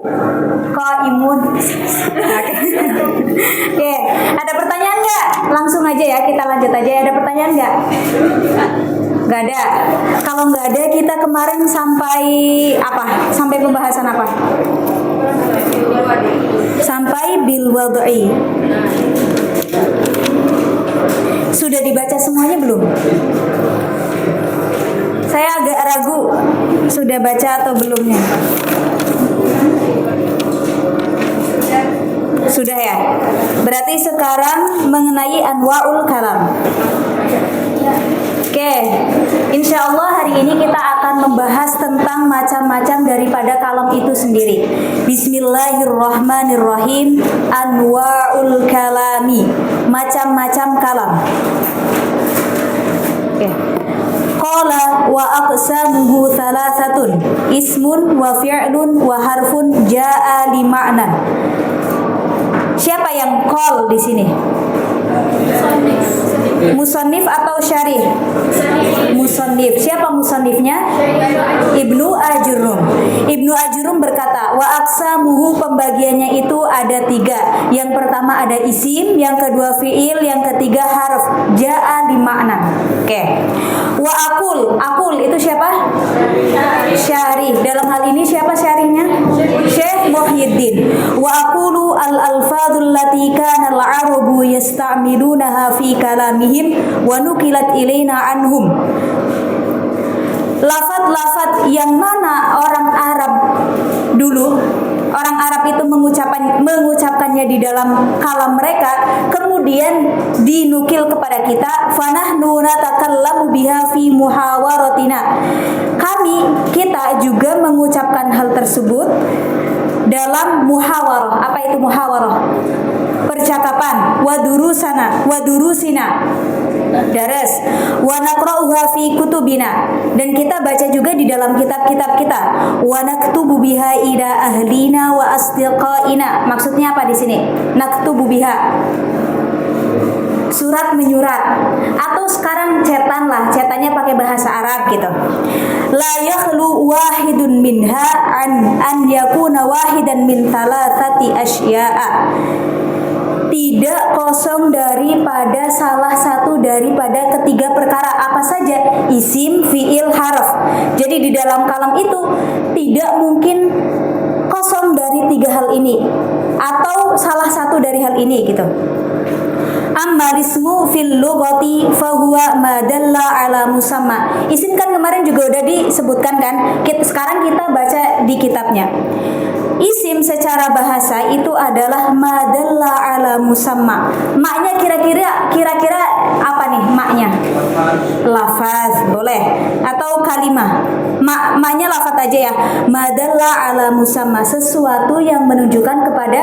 Qaimun. Oke, ada pertanyaan nggak? Langsung aja ya, kita lanjut aja. Ada pertanyaan nggak? Nggak ada. Kalau nggak ada, kita kemarin sampai apa? Sampai pembahasan apa? Sampai bil wad'i. Sudah dibaca semuanya belum? Saya agak ragu sudah baca atau belumnya. Sudah ya? Berarti sekarang mengenai anwa'ul kalam. Oke, insya Allah hari ini kita akan membahas tentang macam-macam daripada kalam itu sendiri. Bismillahirrahmanirrahim. Anwa'ul kalami, macam-macam kalam. Oke. Qala wa aqsamuhu thalathatun, ismun wa fi'lun wa harfun ja'a li ma'nan. Siapa yang qol di sini? Musannif atau syarih? Musannif. Siapa musannifnya? Ibnu Ajurum. Ibnu Ajurum berkata, wa aqsamuhu, pembagiannya itu ada 3. Yang pertama ada isim, yang kedua fiil, yang ketiga harf. Ja'a li ma'na. Oke. Wa akul itu siapa? Syarih. Dalam hal ini siapa syarihnya? Syekh Muhyiddin. Wa aqulu al-alfadhul lati kana al-arabu yasta'milunaha fi kalamihim wa nukilat ilaina anhum. Lafaz-lafaz yang mana orang Arab dulu, orang Arab itu mengucapkannya di dalam kalam mereka, kemudian dinukil kepada kita. Fanahnu natakallamu biha fi muhawaratina. Kita juga mengucapkan hal tersebut dalam muhawarah. Apa itu muhawarah? Percakapan. Wadurusina. Daras. Wa naqra'uha fi kutubina, dan kita baca juga di dalam kitab-kitab kita. Wa naktubu biha ila ahlina wa asdiqaina. Maksudnya apa di sini? Naktubu biha, surat menyurat, atau sekarang cetannya pakai bahasa Arab gitu. La yakhlu wahidun minha an yakuna wahidan min thalathati asya'a. Tidak kosong daripada salah satu daripada ketiga perkara. Apa saja? Isim, fiil, harf. Jadi di dalam kalam itu tidak mungkin kosong dari 3 hal ini atau salah satu dari hal ini gitu. Amma ismu fil lughati fahuwa ma dalla ala musamma. Isim kan kemarin juga udah disebutkan kan. Sekarang kita baca di kitabnya. Isim secara bahasa itu adalah ma dalla ala musamma. Maknya kira-kira apa nih maknya? Lafaz boleh atau kalimah. Maknya lafaz aja ya. Ma dalla ala musamma, sesuatu yang menunjukkan kepada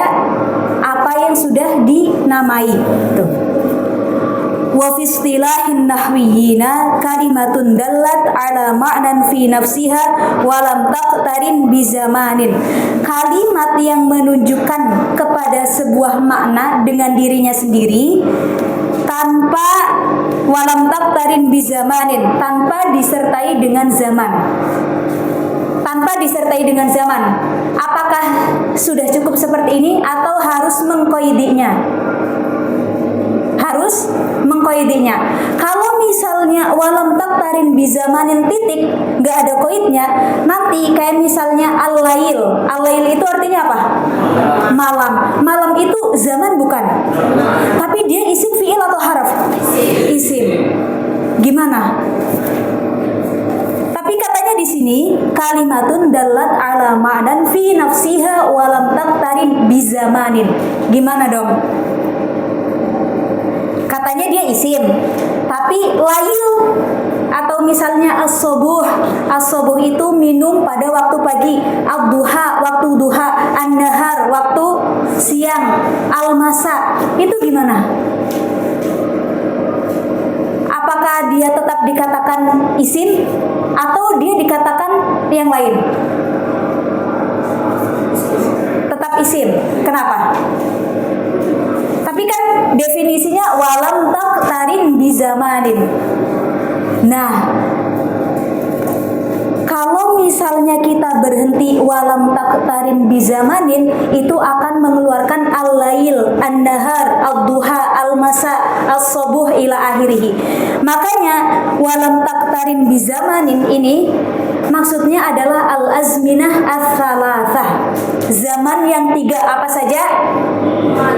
apa yang sudah dinamai. Tuh. Wa fi istilahin nahwiyina kalimatun dallat ala ma'nan fi nafsiha wa lam taqtarin bi zamanin. Kalimat yang menunjukkan kepada sebuah makna dengan dirinya sendiri tanpa walam taqtarin bi zamanin, tanpa disertai dengan zaman. Tanpa disertai dengan zaman. Apakah sudah cukup seperti ini atau harus mengqaidinya? Harus mengqaidinya. Kalau misalnya walam taqtarin bi zamanin titik, nggak ada qaidnya, nanti kayak misalnya al-lail. Al-lail itu artinya apa? Malam. Malam itu zaman bukan? Tapi dia isim, fiil atau harf? Isim. Gimana? Tapi katanya di sini kalimatun dallat ala ma'nan fi nafsiha walam taqtarin bi zamanin. Gimana dong? Katanya dia isim, tapi lail atau misalnya as-subuh. As-subuh itu minum pada waktu pagi, ad-duha waktu duha, an-nahar waktu siang, al-masa. Itu gimana? Apakah dia tetap dikatakan isim atau dia dikatakan yang lain? Tetap isim. Kenapa? Tapi kan definisinya walam taqtarin bi zamanin. Nah, kalau misalnya kita berhenti walam taktarin bizamanin, itu akan mengeluarkan al-lail, an-nahar, ad-duha, al-masa, as-subuh ila akhirih. Makanya walam taktarin bizamanin ini maksudnya adalah al-azminah ats-tsalatsah. Zaman yang 3 apa saja?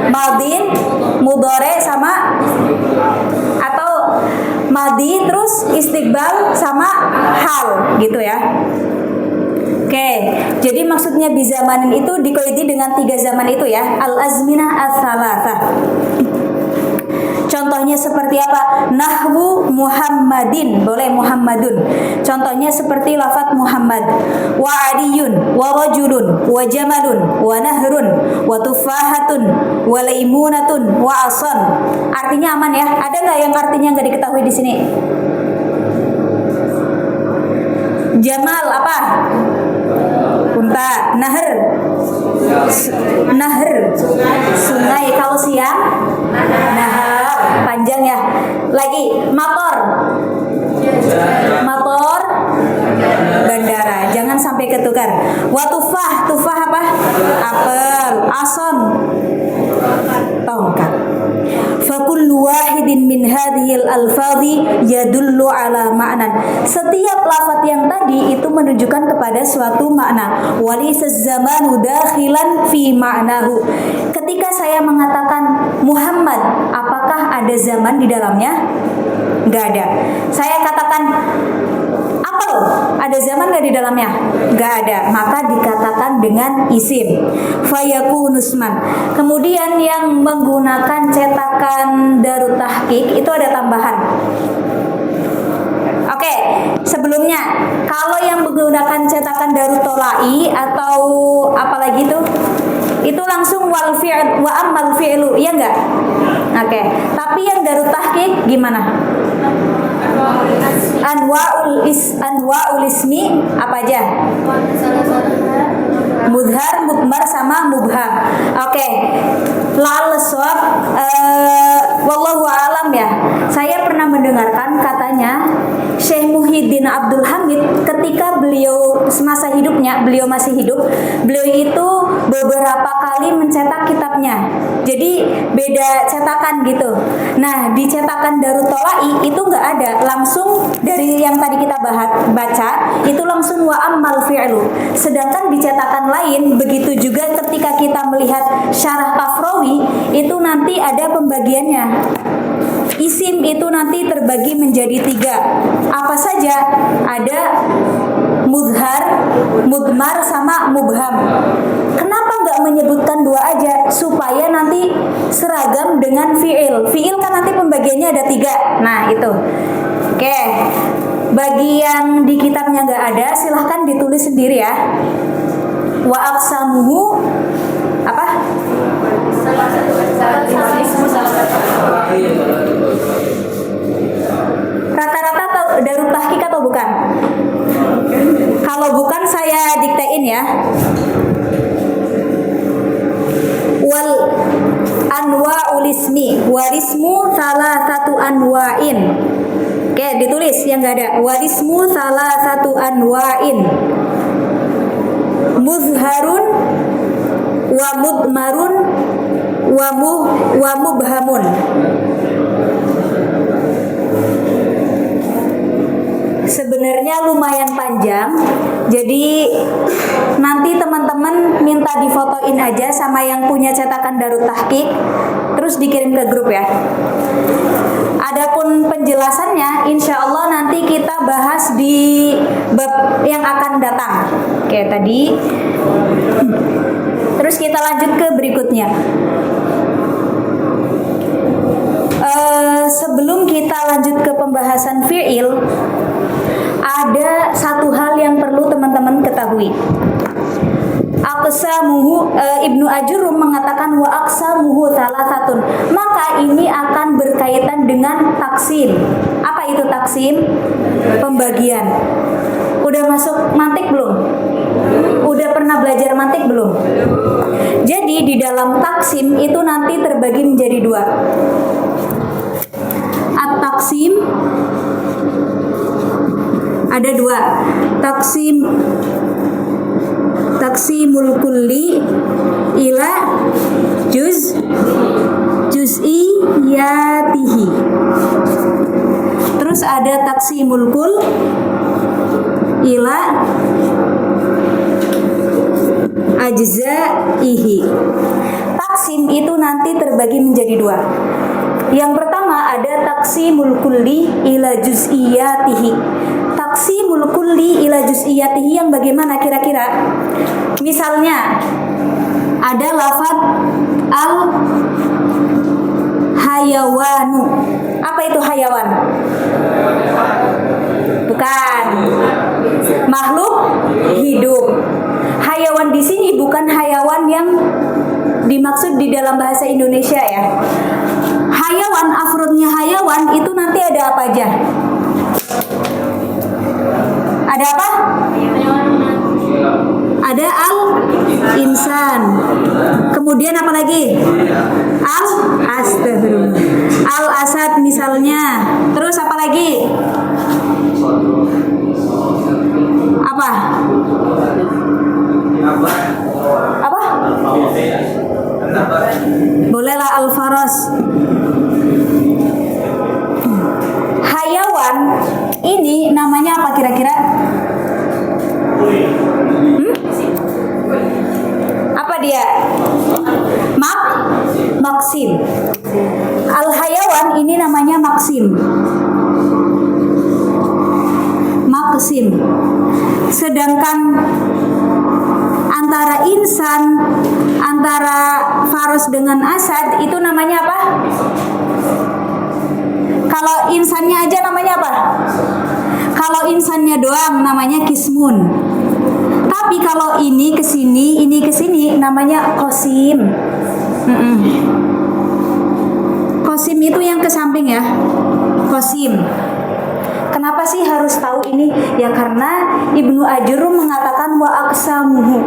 Madin, mudhari sama atau madi terus istiqbal sama hal gitu ya. Oke, jadi maksudnya bizamanin itu dikoidi dengan 3 zaman itu ya, al-azminah ats-tsalatsah. Contohnya seperti apa? Nahwu Muhammadin, boleh Muhammadun. Contohnya seperti lafaz Muhammad. Wa adiyun, wa rajulun, wa jamalun, wa nahrun, wa tufahatun, wa laimunatun, wa asan. Artinya aman ya? Ada nggak yang artinya nggak diketahui di sini? Jamal apa? Unta. Nahr. Nahr. Sungai. Kalau siang? Nahar. Panjang ya. Lagi motor. Motor bandara. Jangan sampai ketukar. Wa tufah. Tufah apa? Apel. Ason. Tongkat. Fakullu wahidin min hadhil alfadhi yadullu ala ma'nan. Setiap lafaz yang tadi itu menunjukkan kepada suatu makna. Walaysa zamanu dakhilan fi ma'nahu. Ketika saya mengatakan Muhammad, apakah ada zaman di dalamnya? Enggak ada. Saya katakan apel, ada zaman nggak di dalamnya? Nggak ada. Maka dikatakan dengan isim. Fayakunu usman. Kemudian yang menggunakan cetakan Darut Tahqiq itu ada tambahan. Oke, sebelumnya kalau yang menggunakan cetakan Darut Tolai atau apalagi itu langsung wal fi'l wa ammal fi'lu, ya enggak? Oke. Tapi yang Darut Tahqiq gimana? Anwa'ul ismi apa aja? Mudhar, mudmar sama mubham. Oke. La'al shawab wallahu alam ya. Saya pernah mendengarkan katanya Syekh Muhyiddin Abdul Hamid ketika beliau semasa hidupnya, beliau masih hidup, beliau itu beberapa kali mencetak kitabnya. Jadi beda cetakan gitu. Nah, di cetakan Darut Tolai itu nggak ada, langsung dari yang tadi kita baca itu langsung wa ammal fi'lu. Sedangkan di cetakan lain begitu juga ketika kita melihat syarah Kafrawi itu nanti ada pembagiannya. Isim itu nanti terbagi menjadi 3. Apa saja? Ada mudhar, mudmar sama mubham. Kenapa nggak menyebutkan 2 aja supaya nanti seragam dengan fi'il? Fi'il kan nanti pembagiannya ada 3. Nah itu. Oke. Bagi yang di kitabnya nggak ada, silahkan ditulis sendiri ya. Wa aqsamuhu apa? Rata-rata Darut Tahqiq atau bukan? Kalau bukan saya diktein ya. Wal anwa'ul ismi warismu salah satu anwa'in. Oke, ditulis yang enggak ada. Warismu salah satu anwa'in. Muzharun wa mudmarun wa mubhamun. Sebenarnya lumayan panjang, jadi nanti teman-teman minta difotoin aja sama yang punya cetakan Darut Tahqiq, terus dikirim ke grup ya. Adapun penjelasannya, insya Allah nanti kita bahas di bab yang akan datang. Oke, tadi. Terus kita lanjut ke berikutnya. Sebelum kita lanjut ke pembahasan fi'il, ada satu hal yang perlu teman-teman ketahui. Aqsamuhu, Ibnu Ajurum mengatakan wa aqsamuhu salasatun. Maka ini akan berkaitan dengan taksim. Apa itu taksim? Pembagian. Udah masuk mantik belum? Udah pernah belajar mantik belum? Jadi di dalam taksim itu nanti terbagi menjadi 2. At-taksim Ada dua, taksimul kulli ila juz'iyatihi. Terus ada taksimul kul ila ajza'ihi. Taksim itu nanti terbagi menjadi dua. Yang pertama ada taksimul kulli ila juz'iyatihi. Taksimul kulli ila juz'iyatihi yang bagaimana kira-kira? Misalnya ada lafaz al hayawanu. Apa itu hayawan? Bukan. Makhluk hidup. Hayawan di sini bukan hayawan yang dimaksud di dalam bahasa Indonesia ya. Hayawan, afrodnya hayawan itu nanti ada apa aja? Ada apa? Ada al-insan. Kemudian apa lagi? Astagfirullah. Al-asad misalnya. Terus apa lagi? Apa? Apa? Bolehlah al-faras. Hayawan ini namanya apa kira-kira? Apa dia? Maksim. Al-hayawan ini namanya maksim. Maksim. Sedangkan antara insan, antara faros dengan asad itu namanya apa? Kalau insannya aja namanya apa? Kalau insannya doang namanya kismun. Tapi kalau ini ke sini namanya qasim. Qasim itu yang ke samping ya. Qasim. Kenapa sih harus tahu ini? Ya karena Ibnu Ajurrum mengatakan wa aqsamuhu.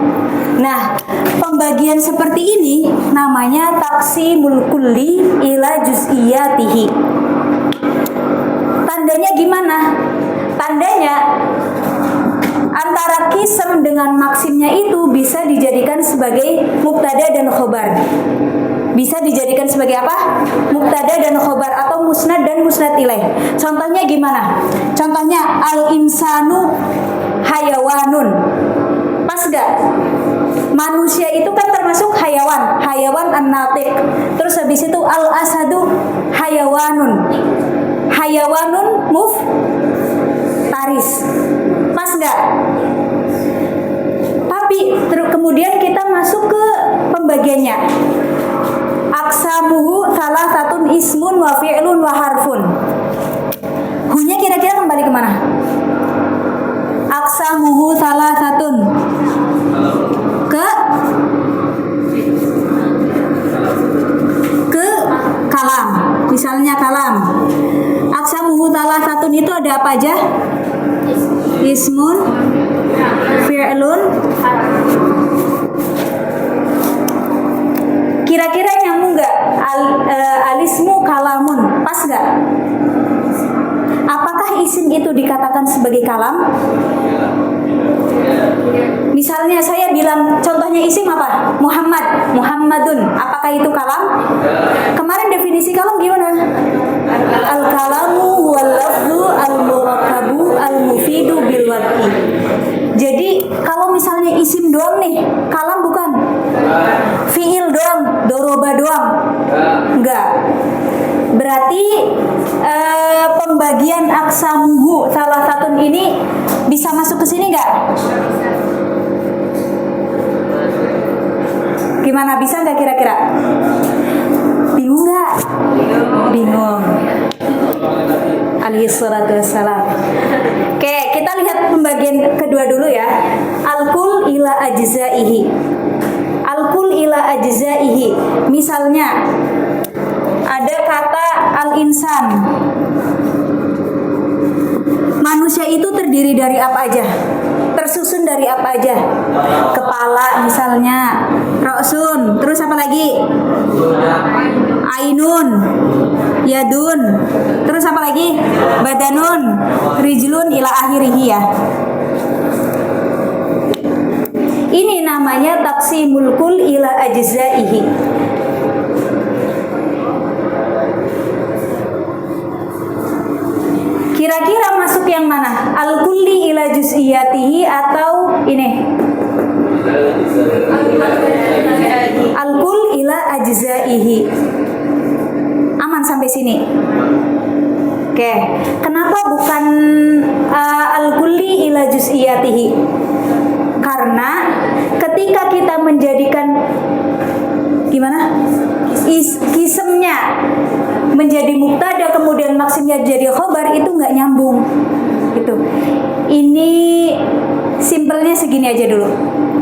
Nah, pembagian seperti ini namanya taksimul kulli ila juz'iyatihi. Tandanya gimana? Tandanya antara kism dengan maksimnya itu bisa dijadikan sebagai mubtada dan khobar. Bisa dijadikan sebagai apa? Mubtada dan khobar atau musnad dan musnad ilaih. Contohnya gimana? Contohnya al-insanu hayawanun. Pas gak? Manusia itu kan termasuk hayawan, hayawan an-natiq. Terus habis itu al-asadu hayawanun. Hayawanun muftaris. Pas gak? Tapi kemudian kita masuk ke pembagiannya. Aksamuhu salah satu ismun wa fi'lun wa harfun. Hunya kira-kira kembali kemana? Aksamuhu salah satu ke kalam. Misalnya kalam. Aksamuhu salah satu itu ada apa aja? Ismun, fi'lun. Kira-kira nyambung nggak? Alismu kalamun, pas nggak? Apakah isim itu dikatakan sebagai kalam? Misalnya saya bilang, contohnya isim apa? Muhammadun. Apakah itu kalam? Kemarin definisi kalam gimana? Al-kalamu wal lafzu al-murakkabu al-mufidu bil wad'i. Jadi kalau misalnya isim doang nih, kalam bukan? Fi'il doang, doroba doang? Enggak. Berarti pembagian aksamuhu salah satu ini bisa masuk ke sini enggak? Gimana, bisa nggak kira-kira? Bingung nggak? Bingung. Alaihi salatu wassalam. Oke, kita lihat pembagian kedua dulu ya. Al-kul ila ajzaihi. Al-kul ila ajzaihi. Misalnya ada kata al-insan. Manusia itu terdiri dari apa aja? Tersusun dari apa aja? Kepala misalnya, ra'sun, terus apa lagi? ainun, yadun, terus apa lagi? Badanun, rijlun ila akhirih ya. Ini namanya taqsimul kul ila ajzaihi. Kira-kira masuk yang mana? Al-kulli ila juz'iyatihi atau ini? Al-kull ila ajzaihi. Aman sampai sini? Oke. Kenapa bukan al-kulli ila juz'iyatihi? Karena ketika kita menjadikan gimana? Kisemnya menjadi mubtada kemudian maksimnya jadi khobar itu nggak nyambung gitu. Ini simpelnya segini aja dulu.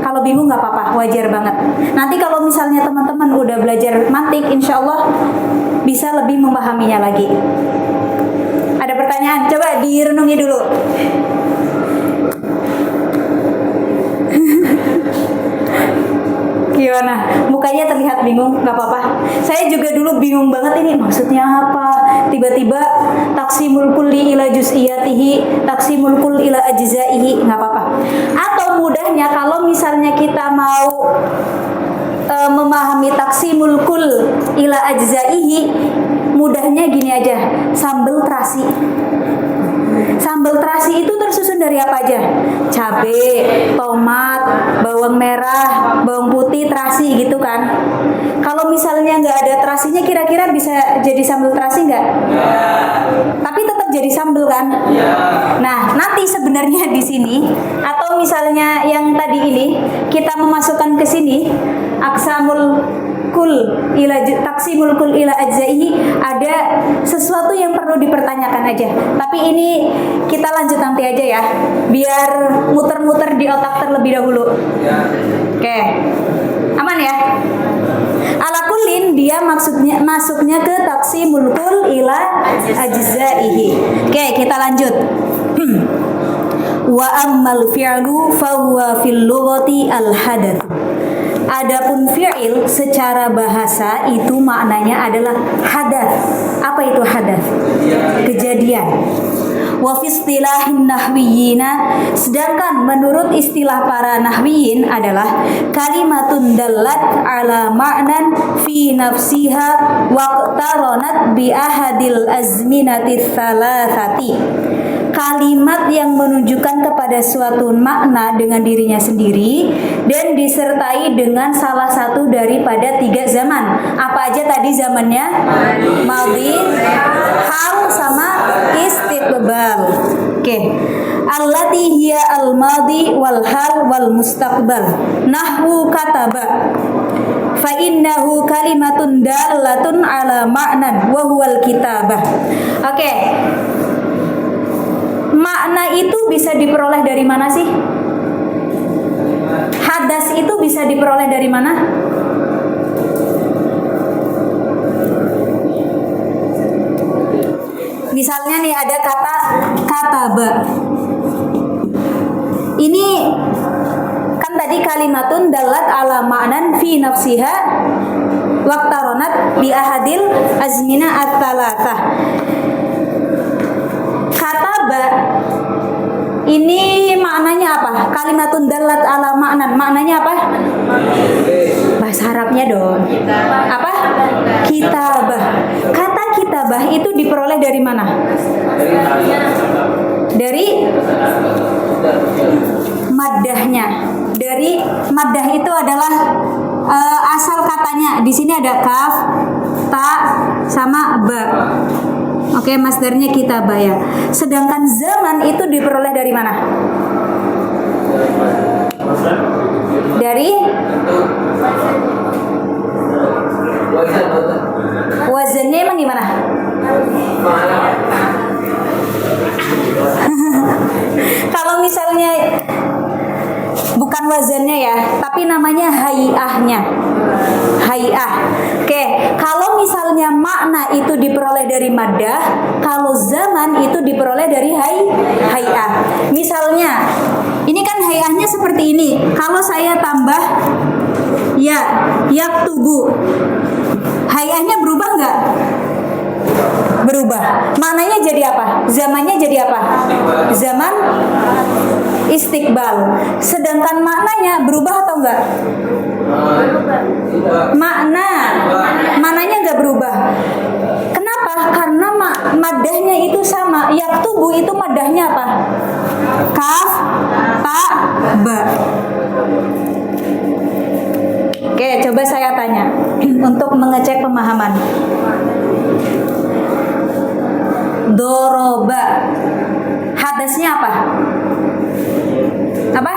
Kalau bingung nggak apa-apa, wajar banget. Nanti kalau misalnya teman-teman udah belajar mantik, insya Allah bisa lebih memahaminya lagi. Ada pertanyaan? Coba direnungi dulu. Gimana? Mukanya terlihat bingung, nggak apa-apa. Saya juga dulu bingung banget ini maksudnya apa. Tiba-tiba taqsimul kulli ila juz'iyatihi, taqsimul kull ila ajzaihi, nggak apa-apa. Atau mudahnya kalau misalnya kita mau memahami taqsimul kull ila ajzaihi, mudahnya gini aja, sambal terasi. Sambal terasi itu tersusun dari apa aja? Cabai, tomat, bawang merah, bawang putih, terasi gitu kan. Kalau misalnya nggak ada terasinya, kira-kira bisa jadi sambal terasi nggak? Ya. Tapi tetap jadi sambal kan? Ya. Nah, nanti sebenarnya di sini atau misalnya yang tadi ini kita memasukkan ke sini aksamul kul ila taqsimul kul ila ajzaihi, ada sesuatu yang perlu dipertanyakan aja. Tapi ini kita lanjut nanti aja ya, biar muter-muter di otak terlebih dahulu. Oke. Aman ya? Ala kullin dia masuknya ke taqsimul kul ila ajzaihi. Oke, kita lanjut. Wa ammal fi'lu fa huwa fil lughati al hadath. Adapun fi'il secara bahasa itu maknanya adalah hadath. Apa itu hadath? Kejadian. Wa fi istilahin nahwiyina, sedangkan menurut istilah para nahwiyin adalah kalimatun dallat ala ma'nan fi nafsiha waqtaranat bi ahadil azminati tsalatsati. Kalimat yang menunjukkan kepada suatu makna dengan dirinya sendiri dan disertai dengan salah satu daripada 3 zaman. Apa aja tadi zamannya? Madhi, hal, sama istiqbal. Oke. Allati hiya al-madhi wal hal wal mustaqbal. Nahwu kataba. Fa innahu kalimatun dalatun ala ma'nan wa huwal kitabah. Oke. Makna itu bisa diperoleh dari mana sih? Hadas itu bisa diperoleh dari mana? Misalnya nih ada kata kataba. Ini kan tadi kalimatun dalat ala ma'nan fi nafsiha waqtaronat bi ahadil azmina at-thalathah. Kataba ini maknanya apa? Kalimatun dalat ala ma'nan. Maknanya apa? Bahasa Arabnya dong. Apa? Kitabah. Kata kitabah itu diperoleh dari mana? Dari maddahnya. Dari maddah itu adalah asal katanya. Di sini ada kaf, ta, sama ba. Oke, masdarnya kitabah ya. Sedangkan zaman itu diperoleh dari mana? Dari wazannya emang gimana? Kalau misalnya bukan wazannya ya, tapi namanya hay'ahnya. Hay'ah. Oke, kalau misalnya makna itu diperoleh dari maddah, kalau zaman itu diperoleh dari hay'ah. Misalnya, ini kan hay'ahnya seperti ini. Kalau saya tambah ya, yaktubu. Hayahnya berubah nggak? Berubah. Maknanya jadi apa? Zamannya jadi apa? Zaman istiqbal. Sedangkan maknanya berubah atau enggak? Maknanya enggak berubah. Kenapa? Karena madahnya itu sama. Yaktubu itu madahnya apa? Kaf, ta, ba. Oke, coba saya tanya untuk mengecek pemahaman. Doroba, hadasnya apa? Apa?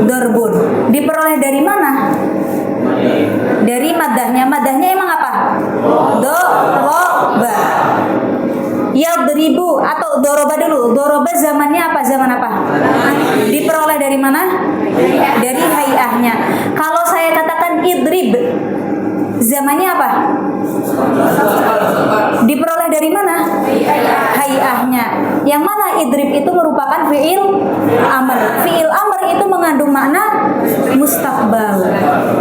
Dorbun. Diperoleh dari mana? Dari madahnya. Madahnya emang apa? Doroba. Yadribu atau doroba dulu. Doroba zamannya apa? Zaman apa? Diperoleh dari mana? Dari hayahnya. Kalau saya katakan idrib, zamannya apa? Diperoleh dari mana? Hayahnya. Yang mana idrib itu merupakan fi'il amr. Fi'il amr itu mengandung makna mustaqbal.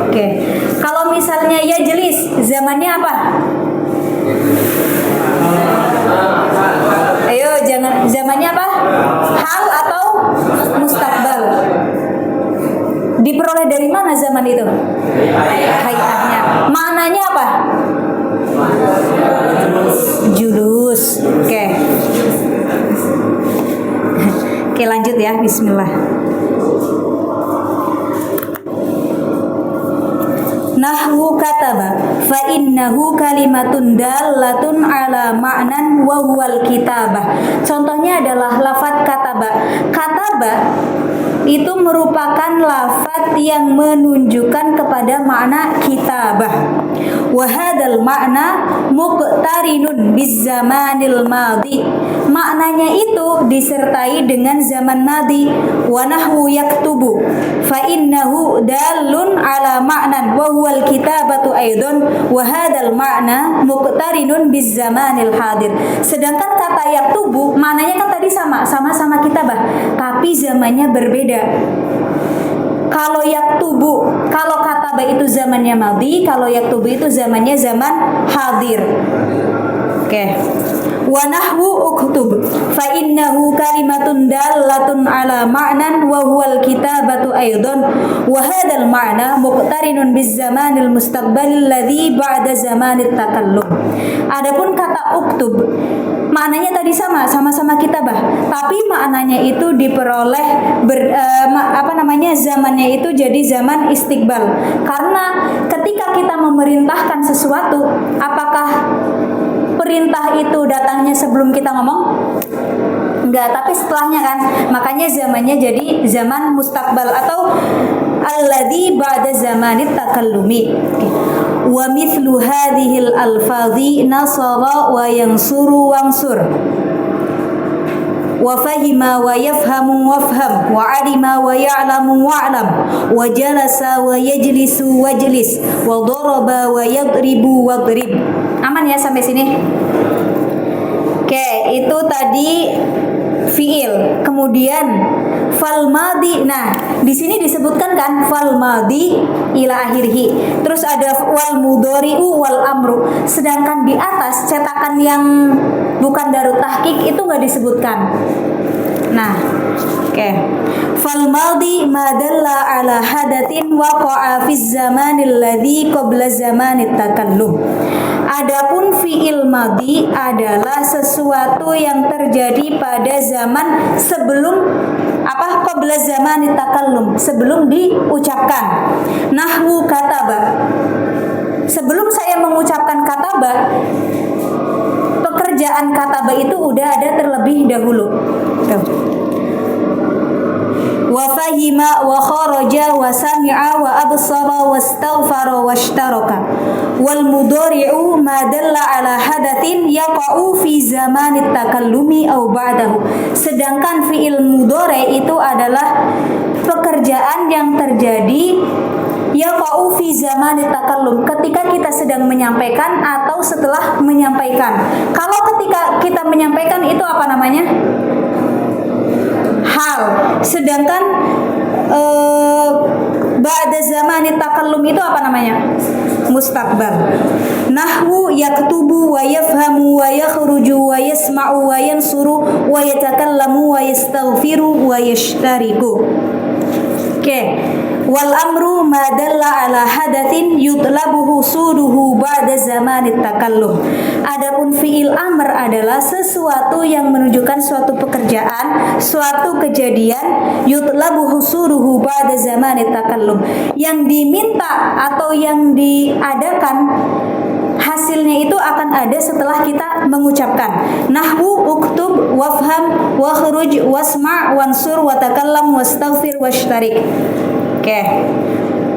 Oke. Kalau misalnya yajlis, zamannya apa? Ayo, jangan zamannya apa? Hal atau mustaqbal? Diperoleh dari mana zaman itu? Hayahnya. Maknanya apa? Julus. Oke. Oke, lanjut ya. Bismillah. Nahwu kataba fa innahu kalimatun dalatun ala ma'nan wa huwal kitabah. Contohnya adalah lafaz kataba. Kataba itu merupakan lafaz yang menunjukkan kepada makna kitabah. Wa hadzal ma'na muqtarinun bizzamanil madhi. Maknanya itu disertai dengan zaman madi. Wa nahwu yaktubu fa innahu dalun ala ma'nan wa huwal kitabatu aidon wa hadzal ma'na muqtarinun bizzamanil hadir. Sedangkan kata yaktubu maknanya kan tadi sama-sama kitabah, tapi zamannya berbeda. Kalau yaktubu, kalau kataba itu zamannya madi, kalau yaktubu itu zamannya zaman hadir. Oke. Wa nahwu uktub fa innahu kalimatun dalatun ala ma'nan wa huwal kitabatu aidon wa hadzal ma'na muqtarinun biz zamanil mustaqbalil ladzi ba'da zamanit takallum. Adapun kata uktub maknanya tadi sama-sama kitabah, tapi maknanya itu diperoleh zamannya itu jadi zaman istiqbal. Karena ketika kita memerintahkan sesuatu, apakah perintah itu datangnya sebelum kita ngomong? Enggak, tapi setelahnya kan. Makanya zamannya jadi zaman mustaqbal atau alladzi ba'da zamanit takallumi. Wa mithlu hadhil alfadhi nasara wa yansuru wansur. Wa fahima wa yafhamu wafham wa alima wa ya'lamu wa'lam wa jalasa wa yajlisu wajlis wa daraba wa yadribu wadrib. Aman ya sampai sini? Oke, itu tadi fiil. Kemudian fal madi. Nah, di sini disebutkan kan fal madi ila akhirih. Terus ada wal mudhari'u wal amru. Sedangkan di atas cetakan yang bukan Darut Tahqiq itu nggak disebutkan. Nah, oke. Fal madi madalla ala hadatin waqa'a fi zamanil ladzi qabla zamanit takallum. Adapun fi'il madi adalah sesuatu yang terjadi pada zaman sebelum qabla zamanit takallum, sebelum diucapkan. Nahwu kataba. Sebelum saya mengucapkan kataba, pekerjaan kataba itu udah ada terlebih dahulu. Wa fahima wa kharaja wa sami'a wa absara wa astaghfara wa ishtaraka. Wal mudhari'u ma dalla ala hadatsin yaqa'u fi zamanit takallumi aw ba'dahu. Sedangkan fi'il mudhari' itu adalah pekerjaan yang terjadi yaqa'u fi zamanit takallum, ketika kita sedang menyampaikan atau setelah menyampaikan. Kalau ketika kita menyampaikan itu apa namanya? Hal. Sedangkan ba'da zamani takallum itu apa namanya? Mustaqbal. Nahwu yaktubu wa yafhamu wa yakhruju wa yasma'u wa yansuru wa yatakallamu wa yastaghfiru wa yashtariku. Oke. Wal amru ma dalla ala hadatsin yutlabu husuduhu ba'da zamanit takallum. Adapun fiil amr adalah sesuatu yang menunjukkan suatu pekerjaan, suatu kejadian, yutlabu husuduhu ba'da zamanit takallum, yang diminta atau yang diadakan hasilnya itu akan ada setelah kita mengucapkan. Nahwu uktub wafham wakhruj wasma' wansur watakallam wastaghfir washtarik. Oke.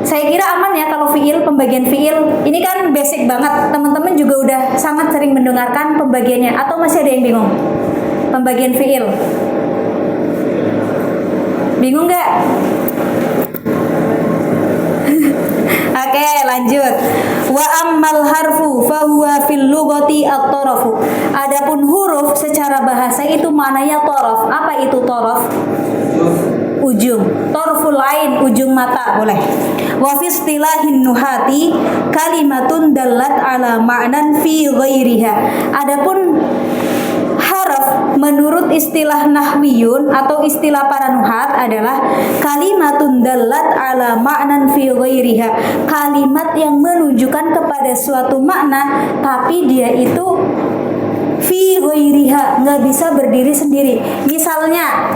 Saya kira aman ya kalau fiil, pembagian fiil. Ini kan basic banget. Teman-teman juga udah sangat sering mendengarkan pembagiannya, atau masih ada yang bingung? Pembagian fiil. Bingung nggak? Oke, lanjut. Wa ammal harfu fa huwa fil lughati at-tarafu. Adapun huruf secara bahasa itu maknanya taraf. Apa itu taraf? Ujung. Tarful ain, ujung mata, boleh. Wa fi istilahin nuhati kalimatun dallat ala ma'nan fi ghairiha. Adapun haraf menurut istilah nahwiyun atau istilah para nuhat adalah kalimatun dallat ala ma'nan fi ghairiha. Kalimat yang menunjukkan kepada suatu makna tapi dia itu fi ghairiha, nggak bisa berdiri sendiri. Misalnya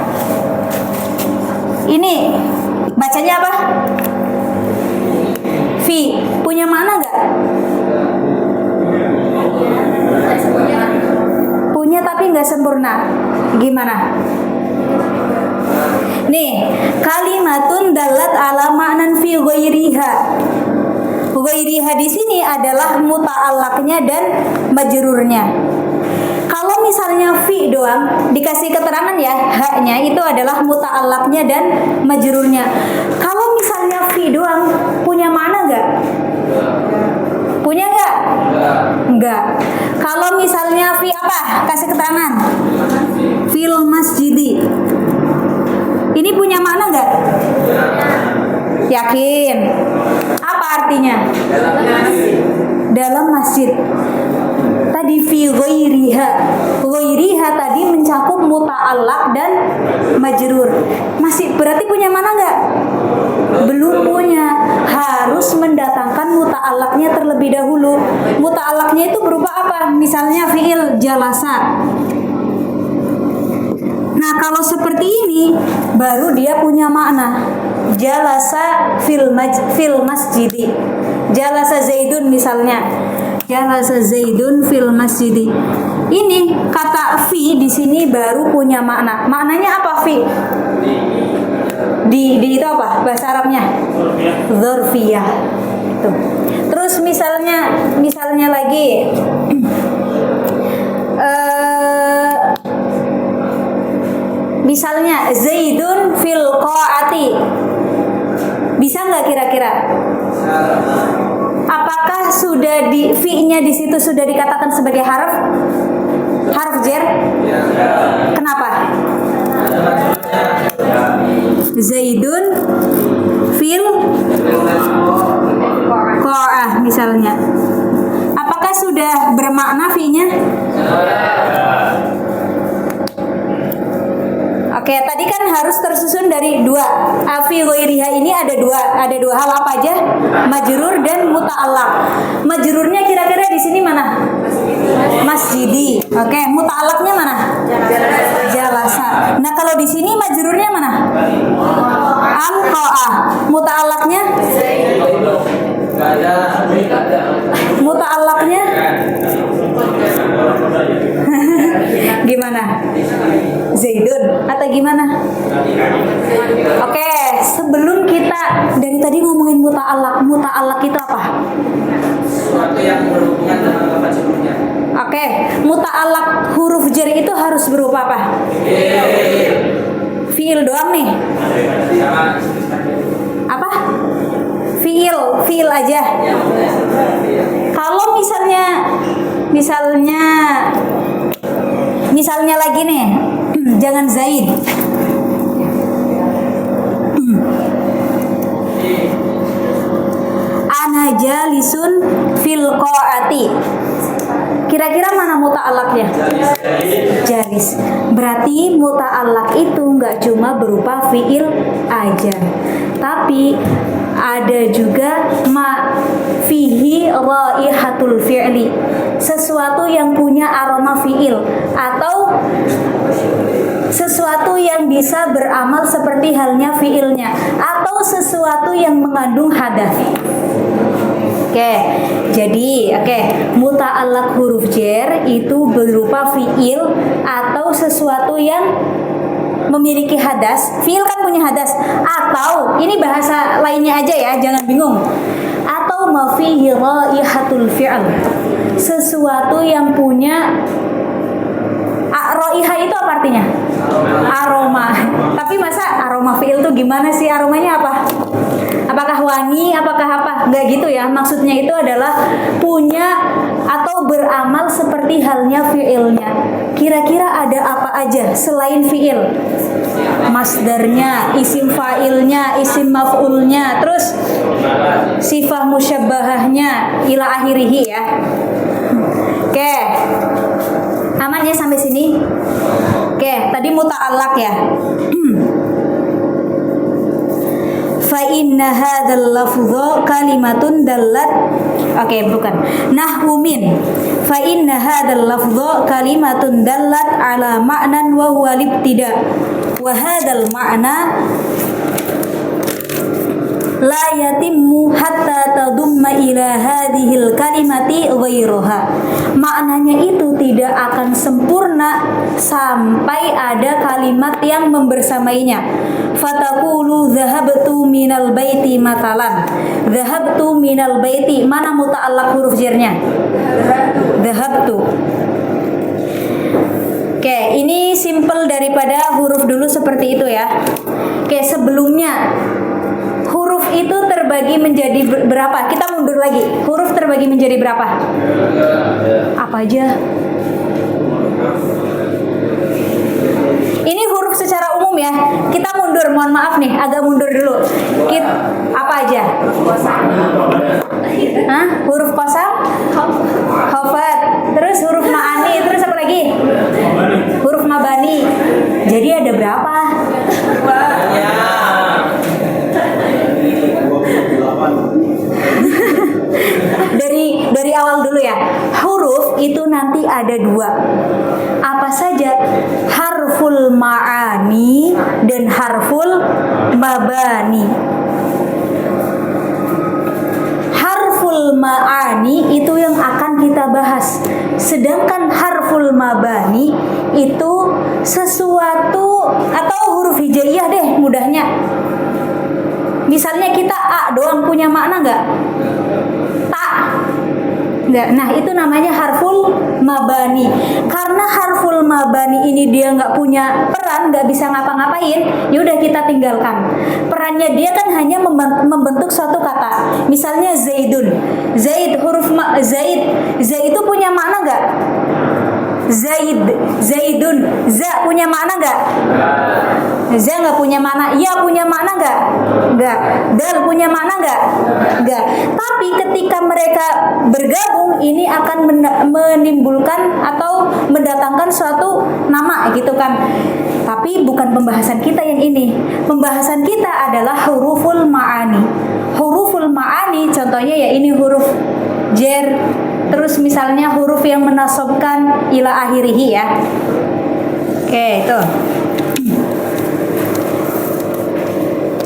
ini bacanya apa? Fi punya makna nggak? Punya tapi nggak sempurna. Gimana? Nih, kalimatun dalat ala ma'nan fi ghairiha. Ghairiha di sini adalah muta'allaqnya dan majrurnya. Kalau misalnya fi doang dikasih keterangan ya, haknya itu adalah muta'allaqnya dan majrurnya. Kalau misalnya fi doang punya makna nggak? Punya nggak? Enggak. Kalau misalnya fi apa? Kasih keterangan. Fil masjidi. Ini punya makna nggak? Yakin? Apa artinya? Dalam masjid. Tadi fi ghairiha. Ghairiha tadi mencakup muta'allaq dan majrur. Masih berarti punya makna nggak? Belum punya. Harus mendatangkan muta'allaqnya terlebih dahulu. Muta'allaqnya itu berupa apa? Misalnya fi'il jalasa. Nah, kalau seperti ini baru dia punya makna. Jalasa fil masjidi. Jalasa Zaidun misalnya. Jalasa Zaidun fil masjidi. Ini kata fi di sini baru punya makna. Maknanya apa fi? Di itu apa? Bahasa Arabnya? Dzarfiyah. Tuh. Terus misalnya lagi misalnya Zaidun fil qa'ati. Bisa nggak kira-kira? Apakah sudah di fi-nya di situ sudah dikatakan sebagai harf? Harf jar? Kenapa? Zaidun fil qa'ah misalnya. Apakah sudah bermakna fi-nya? Oke, tadi kan harus tersusun dari dua. Fi ghairiha ini ada dua hal apa aja? Majrur dan muta'allaq. Majrurnya kira-kira di sini mana? Masjidi. Oke, muta'allaqnya mana? Jalasa. Nah, kalau di sini majrurnya mana? Al-qa'ah. Muta'allaqnya? Muta'allaqnya? Gimana? Zaidun atau gimana? Oke, sebelum kita dari tadi ngomongin muta'allaq itu apa? Sesuatu yang berhubungan dengan lafaz sebelumnya. Oke, muta'allaq huruf jar itu harus berupa apa? Fiil doang nih. Apa? Fiil aja. Kalau misalnya lagi nih, jangan Zaid. jalisun fil qa'ati. Kira-kira mana muta'allaqnya? Jalis. Berarti muta'allaq itu nggak cuma berupa fiil aja, tapi ada juga ma fihi raihatul fi'li, sesuatu yang punya aroma fiil atau sesuatu yang bisa beramal seperti halnya fiilnya atau sesuatu yang mengandung hadas. Jadi muta'allaq huruf jar itu berupa fiil atau sesuatu yang memiliki hadas. Fiil kan punya hadas, atau ini bahasa lainnya aja ya, jangan bingung. Atau ma fihi raihatul fi'l, sesuatu yang punya raihah. Itu apa artinya? Aroma. Tapi masa aroma fiil tuh gimana sih? Aromanya apa? Apakah wangi? Apakah apa? Enggak gitu ya. Maksudnya itu adalah punya atau beramal seperti halnya fiilnya. Kira-kira ada apa aja selain fiil? Masdarnya, isim fa'ilnya, isim maf'ulnya, terus sifah musyabbahahnya ila akhirih ya. Oke. Aman ya sampai sini? Oke, tadi muta'allaq ya. Fa inna hadzal lafdha kalimatun dallat. Bukan. Nahwu min. Fa inna hadzal lafdha kalimatun dallat ala ma'nan wa huwa libtida. Wa hadzal ma'na la yatimmu hatta tadumma ila hadhil kalimati ghairuha. Maknanya itu tidak akan sempurna sampai ada kalimat yang membersamainya. Fataqulu dhahabtu minal baiti matalan. Dhahabtu minal baiti, mana muta'allaq huruf jarnya? Dhahabtu. Ini simple daripada huruf dulu seperti itu ya. Sebelumnya huruf itu terbagi menjadi berapa? Kita mundur lagi. Huruf terbagi menjadi berapa? Apa aja? Ini huruf secara umum ya. Kita mundur, mohon maaf nih, agak mundur dulu. Apa aja? Huruf qasam? Khafat. Terus huruf ma'ani, terus apa lagi? Huruf mabani. Jadi ada berapa? Dari awal dulu ya. Huruf itu nanti ada dua. Apa saja? Harful ma'ani dan harful mabani. Harful ma'ani itu yang akan kita bahas. Sedangkan harful mabani itu sesuatu atau huruf hijaiyah deh mudahnya. Misalnya kita A doang punya makna nggak? Tak. Nggak. Nah itu namanya harful mabani. Karena harful mabani ini dia nggak punya peran, nggak bisa ngapa-ngapain, yaudah kita tinggalkan. Perannya dia kan hanya membentuk suatu kata. Misalnya Zaidun. Zaid, huruf Zaid. Zaid itu punya makna nggak? Zaidun. Za punya makna nggak? Za nggak punya makna. Ya punya makna nggak? Nggak. Dal punya makna nggak? Nggak. Tapi ketika mereka bergabung, ini akan menimbulkan atau mendatangkan suatu nama gitu kan. Tapi bukan pembahasan kita yang ini. Pembahasan kita adalah huruful ma'ani. Huruful ma'ani contohnya ya ini huruf jar. Terus misalnya huruf yang menasobkan ila akhirihi ya. Itu.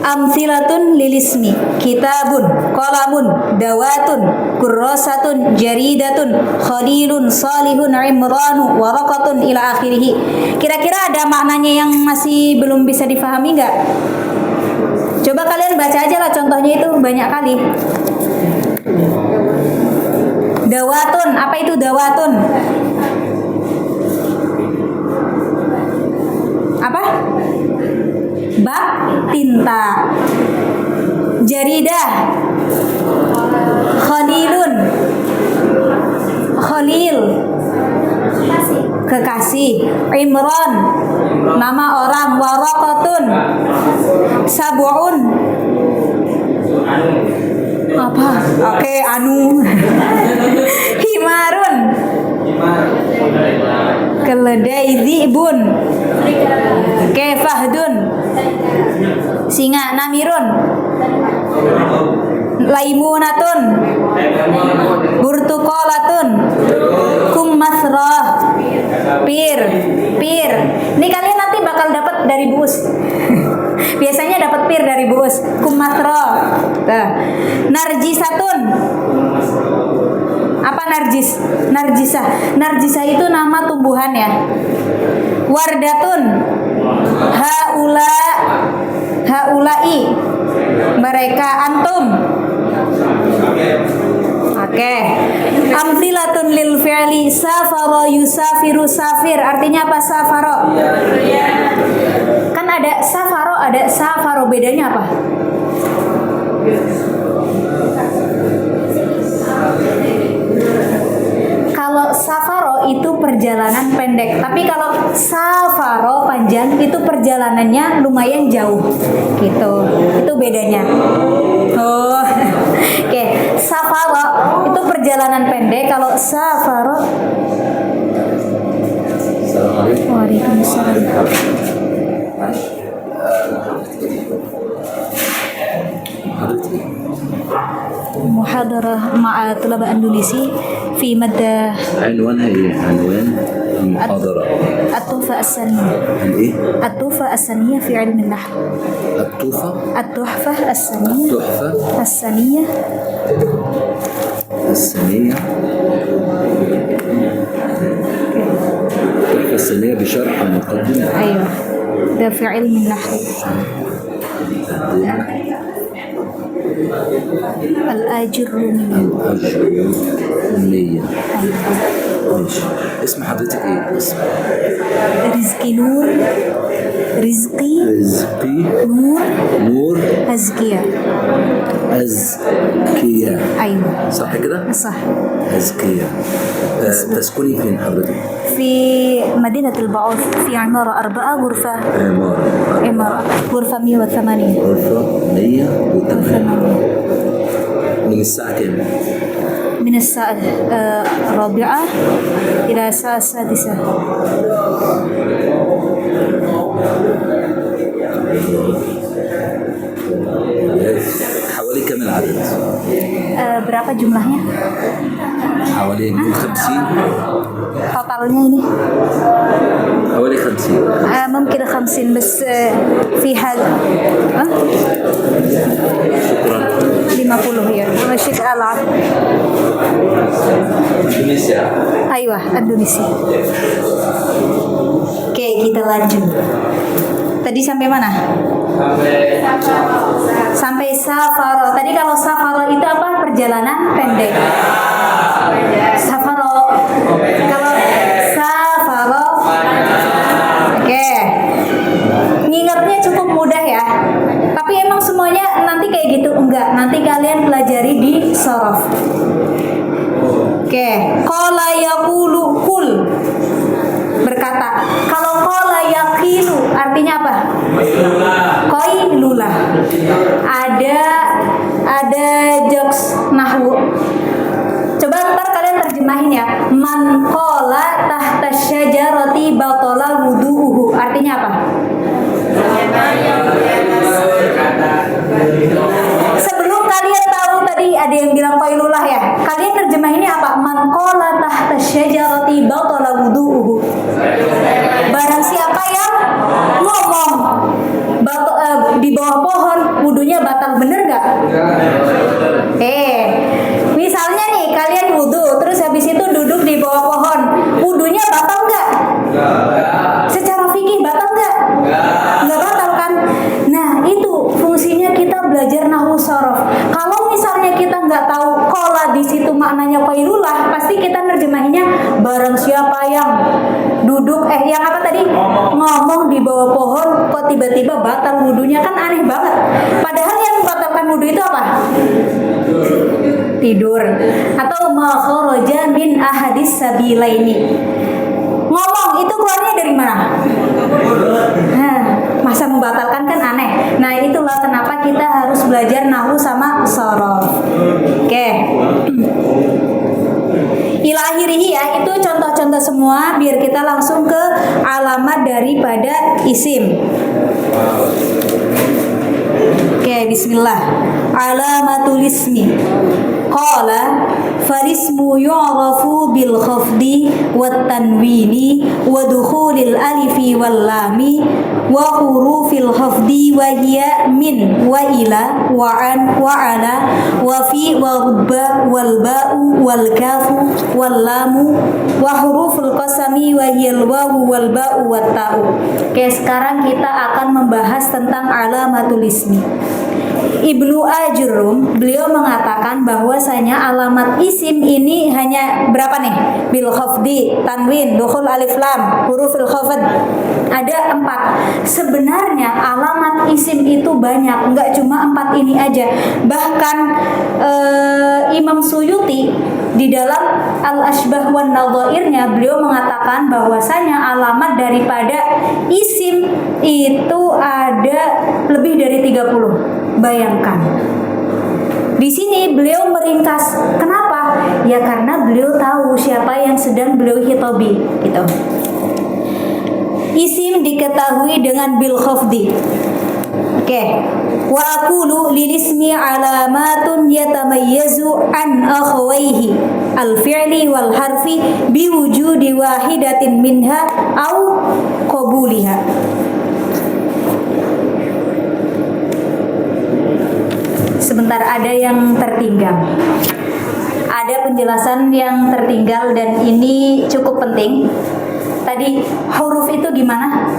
Amsilatun lilismi, kitabun, qalamun, dawatun, kurrasatun, jaridatun, khalilun, salihun, imranu, waraqatun ila akhirihi. Kira-kira ada maknanya yang masih belum bisa difahami nggak? Coba kalian baca aja lah contohnya, itu banyak kali. Dawatun, apa itu dawatun? Apa? Bak tinta. Jaridah. Khalilun. Khalil. Kekasih. Imran. Nama orang. Waraqatun. Sab'un. Apa? Oke, anu. Himarun. Keledai dzibun. Oke, fahdun. Singa. Namirun. Laimunatun. Burtukolatun. Kummasroh. Pir. Ini kalian nanti bakal dapat dari buus. Biasanya dapat pir dari buus. Kummasroh. Narjisatun. Apa narjis? Narjisah itu nama tumbuhan ya. Wardatun. Haulai. Mereka, antum. Oke. Amtsilatun lil fi'li safara yusafiru safir. Artinya apa safaro? Kan ada safaro, bedanya apa? Kalau safaro itu perjalanan pendek, tapi kalau safaro panjang itu perjalanannya lumayan jauh, gitu. Itu bedanya. Oh, oke. Safaro itu perjalanan pendek, kalau safaro. Waalaikumsalam. Muhadarah ma'a tulaba Indonesia fi madda عنوانها ايه؟ عنوان المحاضرة التحفة السنية. عن ايه؟ التحفة السنية في علم النحو. التحفة السنية. التحفة السنية. السنية. التحفة السنية بشرح المقدمة. أيوة، ده في علم النحو. الآجرونية. الأجرونية. ماشي. اسم حضرتك ايه؟ اسم رزقي نور. رزقي نور. نور أزكية. أزكية. أيوة صح كده؟ صح. أزكية. تسكني فين حضرتك؟ في مدينة البعوث في عمارة 4 غرفة. عمارة غرفة 108. غرفة 108. من الساعة كام؟ من الساعة 4 إلى الساعة 6. حوالي كم العدد؟ Berapa jumlahnya? حوالي 50. Totalnya ini حوالي 50. ممكن 50 بس في هذا 50 ya. ماشي العب. Indonesia. Aywa, Indonesia. Oke, kita lanjut. Tadi sampai mana? Sampai safaro. Tadi kalau safaro itu apa? Perjalanan pendek. Safaro. Kalau safaro, oke. Ngingetnya cukup mudah ya. Tapi emang semuanya nanti kayak gitu enggak? Nanti kalian pelajari di sorof. Oke. Qala yaqulu kul. Berkata. Kalau qala yaqilu artinya apa? Qailullah. Ada jokes nahwu. Coba ntar kalian terjemahin ya. Man qala tahta syajarati batala wudu'uhu. Artinya apa? Sebelum kalian tahu tadi ada yang bilang qailullah ya. Kalian terjemahinnya apa? Man qala tahta syajarati batala wudu'uhu. Barang siapa yang ngomong di bawah pohon wudunya batal, bener gak? Misalnya nih kalian wudu terus habis itu duduk di bawah pohon, wudunya batal gak? Secara fikih batal gak? Gak batal kan? Nah itu fungsinya kita belajar nahwu sorof. Kalau misalnya kita nggak tahu kola di situ maknanya qailullah, pasti kita nerjemahinnya barang siapa yang duduk yang apa tadi ngomong di bawah pohon kok tiba-tiba batal wudunya, kan aneh banget. Padahal yang membatalkan wudu itu apa? Tidur atau ma kharaja min ahadis sabilaini. Ngomong itu keluarnya dari mana? masa membatalkan kan aneh. Nah itulah kenapa kita harus belajar nahwu sama shorof. Oke. Ila akhirihi ya, itu contoh-contoh semua biar kita langsung ke alamat daripada isim. Oke, bismillah. Alamatul ismi. Qala farismu yu'rafu bil khafdi wat tanwini wa dukhulil alifi wal lami wa hurufil khafdi wa hiya min wa ila wa an wa ala wa fi wa rubba wal ba'u wal kafu wal lamu wa huruful qasami wa hiya al wawu wal ba'u wat ta'u. Oke, sekarang kita akan membahas tentang alamatul ismi. Ibnu Ajurrum beliau mengatakan bahwasanya alamat isim ini hanya berapa nih? Bil khafdi, tanwin, dukhul alif lam, hurufil khafd. Ada 4. Sebenarnya alamat isim itu banyak, enggak cuma 4 ini aja. Bahkan Imam Suyuti di dalam Al-Ashbah wan Nadhairnya beliau mengatakan bahwasanya alamat daripada isim itu ada lebih dari 30. Bayangkan. Di sini beliau meringkas. Kenapa? Ya karena beliau tahu siapa yang sedang beliau hitobi, gitu. Isim diketahui dengan bil khafdi. Oke. Wa aqulu lil ismi alamatun yatamayyazu an akhawayhi al-fi'li wal harfi bi wujudi wahidatin minha au qabuliha. Sebentar, ada yang tertinggal. Ada penjelasan yang tertinggal dan ini cukup penting. Tadi huruf itu gimana?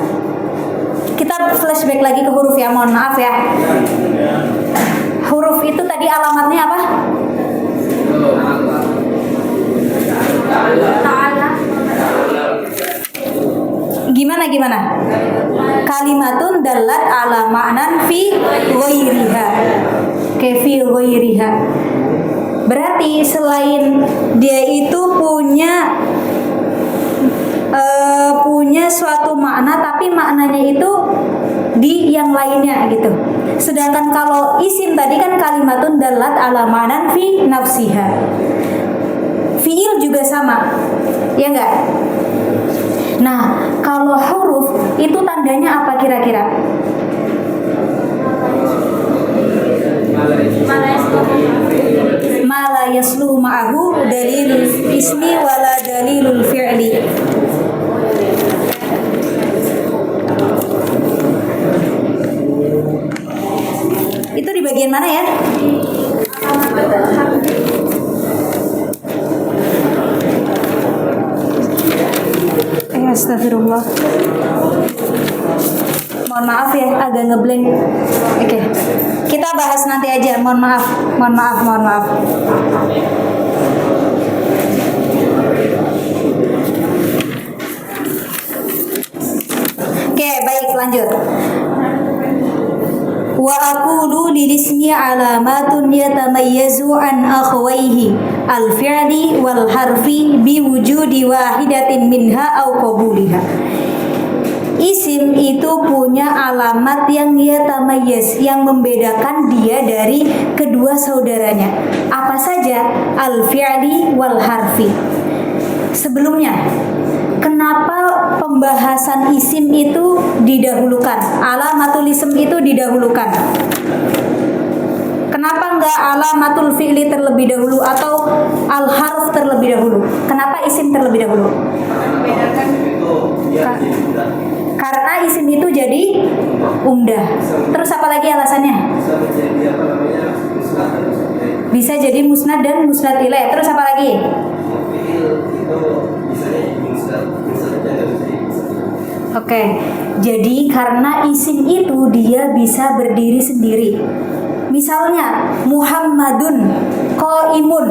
Kita flashback lagi ke huruf ya, mohon maaf ya. Huruf itu tadi alamatnya apa? Gimana? Kalimatun dalat ala ma'nan fi ghairiha. Fi ghairiha. Berarti selain dia itu punya suatu makna, tapi maknanya itu di yang lainnya gitu. Sedangkan kalau isim tadi kan kalimatun dalat ala ma'nan fi nafsiha. Fiil juga sama, ya enggak? Nah, kalau huruf itu tandanya apa kira-kira? Mala yasluhu ma'ahu dalilul ismi wala dalilul fi'li. Itu di bagian mana ya? Astagfirullah. Mohon maaf ya, agak ngeblank. Oke. Kita bahas nanti aja. Mohon maaf. Oke, baik, lanjut. Wa aqulu lil ismi alamatun yatamayyazu an akhawayhi al-fi'li wal harfi bi wujudi wahidatin minha au qabuliha. Isim itu punya alamat yang yatamayyaz, yang membedakan dia dari kedua saudaranya. Apa saja? Al-fi'li wal harfi. Sebelumnya, kenapa pembahasan isim itu didahulukan? Alamatul isim itu didahulukan. Kenapa enggak alamatul fi'li terlebih dahulu atau al-harf terlebih dahulu? Kenapa isim terlebih dahulu? Karena isim itu jadi umdah. Terus apa lagi alasannya? Bisa jadi musnad dan musnad ilaih. Terus apa lagi? Oke, jadi karena isim itu dia bisa berdiri sendiri. Misalnya Muhammadun qaimun.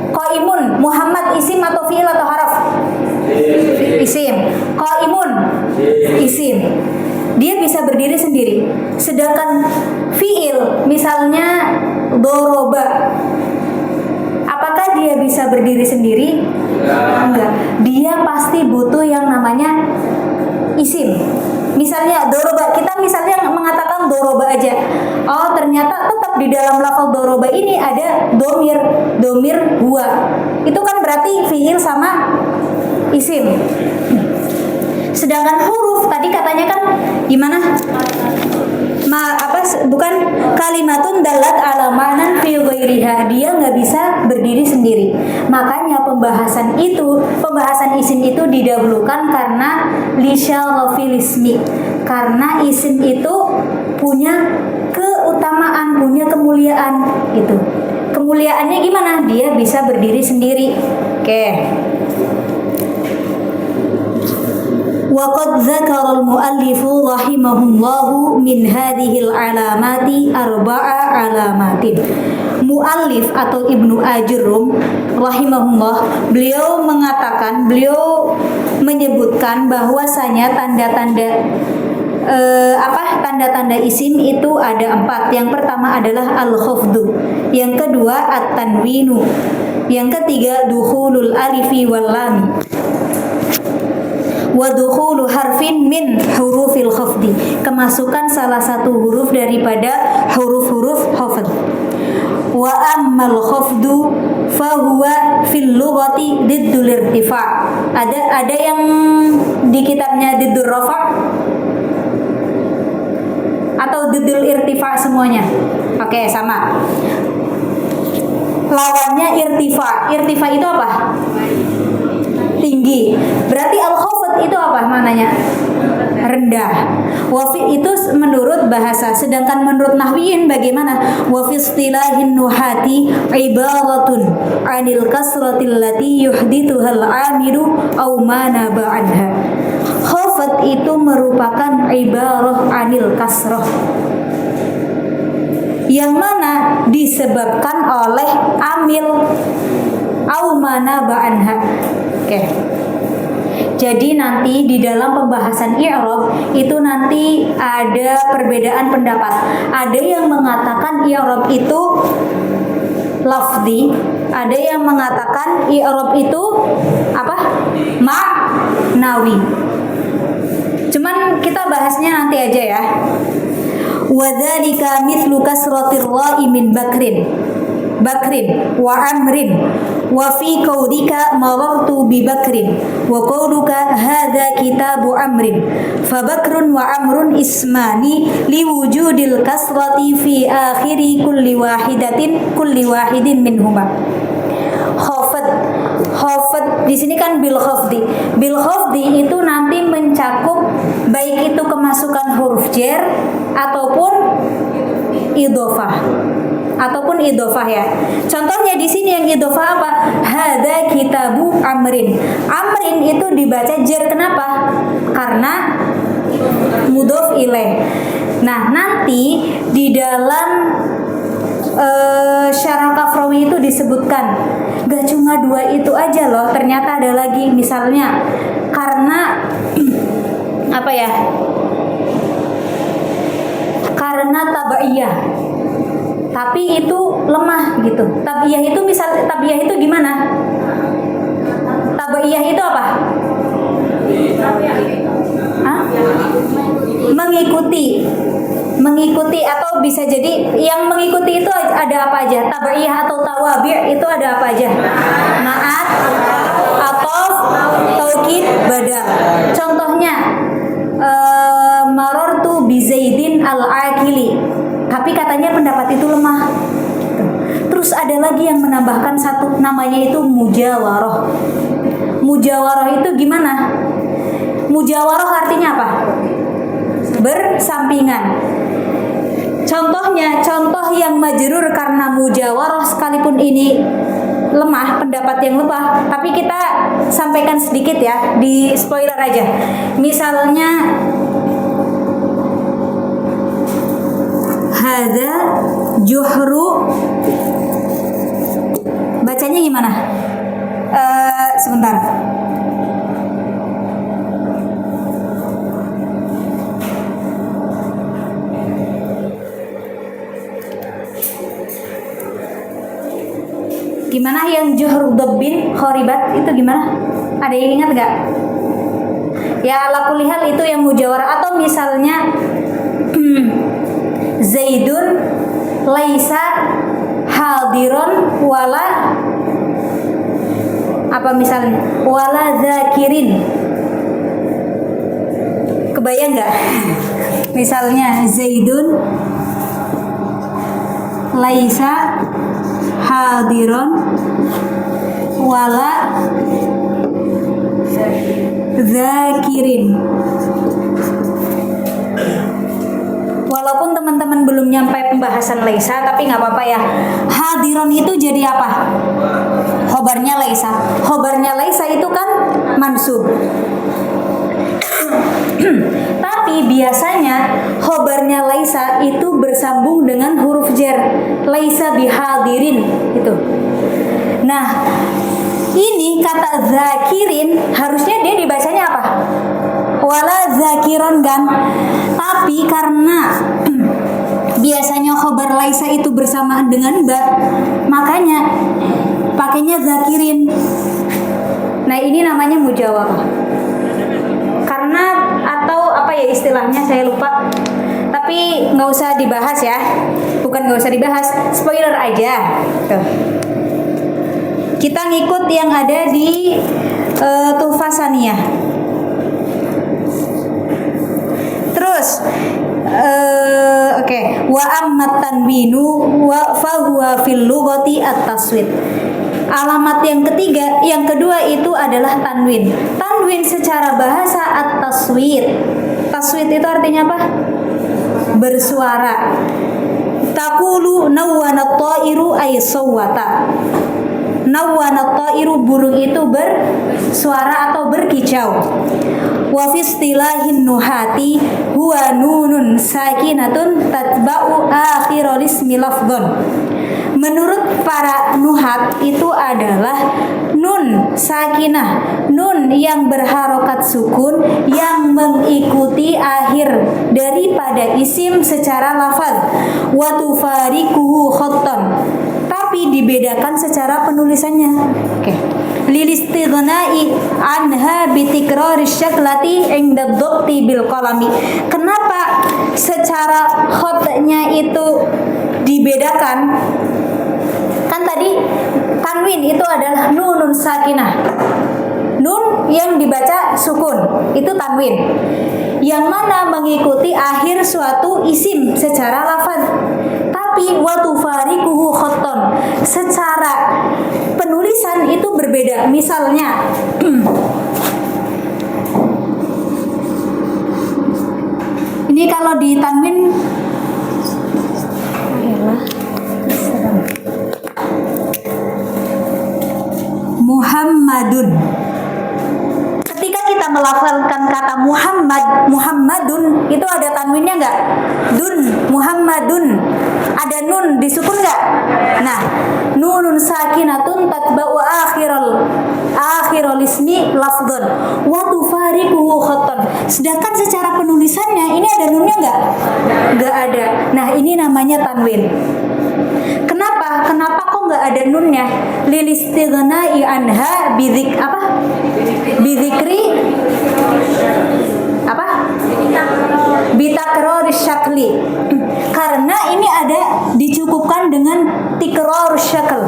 Qaimun, Muhammad isim atau fi'il atau haraf? Isim. Qaimun isim. Dia bisa berdiri sendiri. Sedangkan fi'il misalnya doroba, apakah dia bisa berdiri sendiri? Enggak. Dia pasti butuh yang namanya isim. Misalnya doroba, kita misalnya mengatakan doroba aja. Oh, ternyata tetap di dalam lafal doroba ini ada domir huwa. Itu kan berarti fiil sama isim. Sedangkan huruf tadi katanya kan gimana? Bukan kalimatun dalat ala ma'nan fi ghairiha, dia nggak bisa berdiri sendiri. Makanya pembahasan isim itu didahulukan karena lisyarafil ismi, karena isim itu punya keutamaan, punya kemuliaan gitu. Kemuliaannya gimana? Dia bisa berdiri sendiri. Oke. Waqad dzakara al-muallifu rahimahullahu min hadhil alamati arba'a alamatin. Muallif atau Ibnu Ajurrum rahimahullah, beliau menyebutkan bahwasanya tanda-tanda isim itu ada 4. Yang pertama adalah al-khafdu, yang kedua at-tanwinu, yang ketiga dukhulul alifi wal lam, wa dukhulu harfin min hurufil khafdi, kemasukan salah satu huruf daripada huruf-huruf khafd. Wa ammal khafdu fahuwa fil lughati diddul irtifa. Ada yang di kitabnya diddul rafa atau diddul irtifa semuanya? Oke, sama. Lawannya irtifa. Irtifa itu apa? Tinggi. Berarti al-khafd itu apa maknanya? Rendah. Wafi itu menurut bahasa, sedangkan menurut nahwiyin bagaimana? Wa fi istilahin nuhati ibaratun 'anil kasratil lati yuhdithuhal 'amilu aw ma naba anha. Khafd itu merupakan ibarah 'anil kasrah, yang mana disebabkan oleh amil aw ma naba anha. Oke. Jadi nanti di dalam pembahasan i'rab itu nanti ada perbedaan pendapat. Ada yang mengatakan i'rab itu lafzi, ada yang mengatakan i'rab itu apa? Ma'nawi. Cuman kita bahasnya nanti aja ya. Wa dzalika mithlu kasratir ra'i min bakrin wa amrin wa fi qaulika marartu bi bakrin wa qauluka hadza kitabu amrin fa bakrun wa amrun ismani li wujudil kasrati fi akhiri kulli wahidin minhuma. Khafd di sini kan bil khafdi. Bil khafdi itu nanti mencakup baik itu kemasukan huruf jar ataupun idhofah ya. Contohnya di sini yang idhofah apa? Hadza kitabu amrin. Amrin itu dibaca jar, kenapa? Karena mudhof ilaih. Nah, nanti di dalam syarah Kafrawi itu disebutkan gak cuma 2 itu aja loh, ternyata ada lagi. Misalnya karena apa ya? Karena tabaiyah, tapi itu lemah gitu. Tabaiyah itu gimana? Tabaiyah itu apa? Hah? Mengikuti atau bisa jadi yang mengikuti itu ada apa aja? Tabaiyah atau tawabi' itu ada apa aja? Ma'at, atof, taukid, badal. Contohnya marartu bi Zaidin al-Aqili, tapi katanya pendapat itu lemah. Terus ada lagi yang menambahkan satu, namanya itu mujawarah. Mujawarah itu gimana? Mujawarah artinya apa? Bersampingan. Contoh yang majrur karena mujawarah, sekalipun ini lemah, pendapat yang lemah, tapi kita sampaikan sedikit ya, di spoiler aja. Misalnya hadza juhru, bacanya gimana? Sebentar. Gimana yang juhru dabbin khoribat itu gimana? Ada yang ingat gak? Ya ala kulli hal itu yang mujawarah. Atau misalnya Zaidun laisa hadiron wala apa misalnya wala zakirin. Kebayang nggak? Misalnya Zaidun laisa hadiron wala zakirin. Walaupun teman-teman belum nyampe pembahasan laisa, tapi nggak apa-apa ya. Hadiron itu jadi apa? Khobarnya laisa. Khobarnya laisa itu kan mansub. Tapi biasanya khobarnya laisa itu bersambung dengan huruf jar. Laisa bihadirin itu. Nah, ini kata zakirin harusnya dia dibacanya apa? Wala zakiron kan. Tapi karena biasanya khobar laisa itu bersamaan dengan ba, makanya pakainya zakirin. Nah, ini namanya mujawarah. Karena atau apa ya istilahnya saya lupa. Tapi nggak usah dibahas ya. Bukan nggak usah dibahas, spoiler aja. Tuh. Kita ngikut yang ada di Tuhfah Saniyah. Terus oke. Wa ammat tanwinu wa fahuwa fil lughati at-taswid. Alamat yang ketiga, yang kedua itu adalah tanwin. Tanwin secara bahasa at-taswid. Taswid itu artinya apa? Bersuara. Taqulu nawwana at-ta'iru ay sawwata. Nawwana at-ta'iru, burung itu bersuara atau berkicau. Wa fi istilahin nuhati huwa nunun sakinatun tatba'u akhirul ismi lafdhun. Menurut para nuhat itu adalah nun sakinah, nun yang berharokat sukun yang mengikuti akhir daripada isim secara lafaz. Wa tufarikuhu khattan, tapi dibedakan secara penulisannya. Oke. Lilistighnai anha bitikrari syaklati inda dhukti bil qalami. Kenapa secara khatnya itu dibedakan? Kan tadi tanwin itu adalah nunun sakinah. Nun yang dibaca sukun itu tanwin. Yang mana mengikuti akhir suatu isim secara lafaz. Tapi wa tufarikuhu khattan, secara penulisan itu berbeda. Misalnya ini kalau di tanwin Muhammadun. Ketika kita melafalkan kata Muhammad, Muhammadun itu ada tanwinnya nggak? Dun, Muhammadun. Ada nun disukun nggak? Nah, nunun sakinatun tatba'u akhirul ismi lafdhun wa tufarikuhu khattan. Sedangkan secara penulisannya ini ada nunnya nggak? Nggak ada. Nah, ini namanya tanwin. Kenapa? Kenapa kok nggak ada nunnya? Lilistighnai anha bidik apa? Bidikri apa? Bitakror syakli. Karena ini ada dicukupkan dengan tikror syakl.